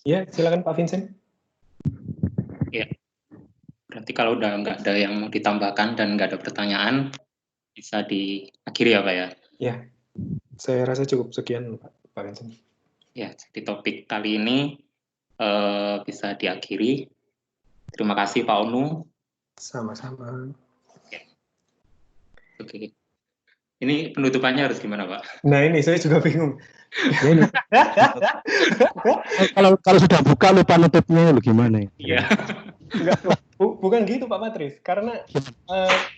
Ya, silakan Pak Vincent. Ya, berarti kalau udah nggak ada yang mau ditambahkan dan nggak ada pertanyaan, bisa diakhiri ya Pak ya? Ya, saya rasa cukup sekian Pak Vincent. Ya, jadi topik kali ini bisa diakhiri. Terima kasih Pak Onu. Sama-sama. Ya. Oke. Ini penutupannya harus gimana Pak? Nah ini saya juga bingung. Ya, ini. kalau sudah buka lupa nutupnya lu gimana? Iya. Enggak, bukan gitu Pak Patris. Karena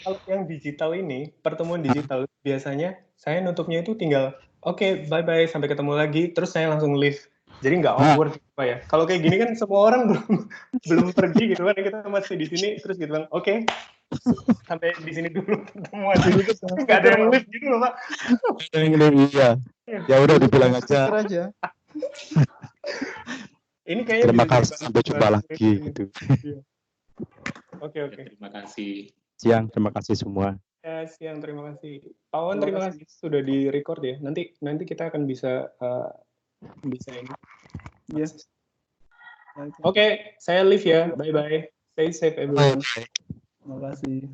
kalau yang digital ini, pertemuan digital biasanya saya nutupnya itu tinggal oke, bye-bye, sampai ketemu lagi, terus saya langsung leave. Jadi nggak awkward Pak ya. Kalau kayak gini kan semua orang belum pergi gitu kan, kita masih di sini terus gitu kan. Oke. Sampai di sini dulu pertemuan dulu, nggak ada yang live gitu loh Pak. Iya. Ya udah dibilang aja. Ini kayaknya terima kasih, sampai jumpa lagi gitu. Oke. Terima kasih. Siang, terima kasih semua. Ya, siang, terima kasih. Pak Wan, terima kasih sudah di-record ya. Nanti kita akan bisa ini. Yes. Oke, saya leave ya. Bye-bye. Stay safe everyone. Terima kasih.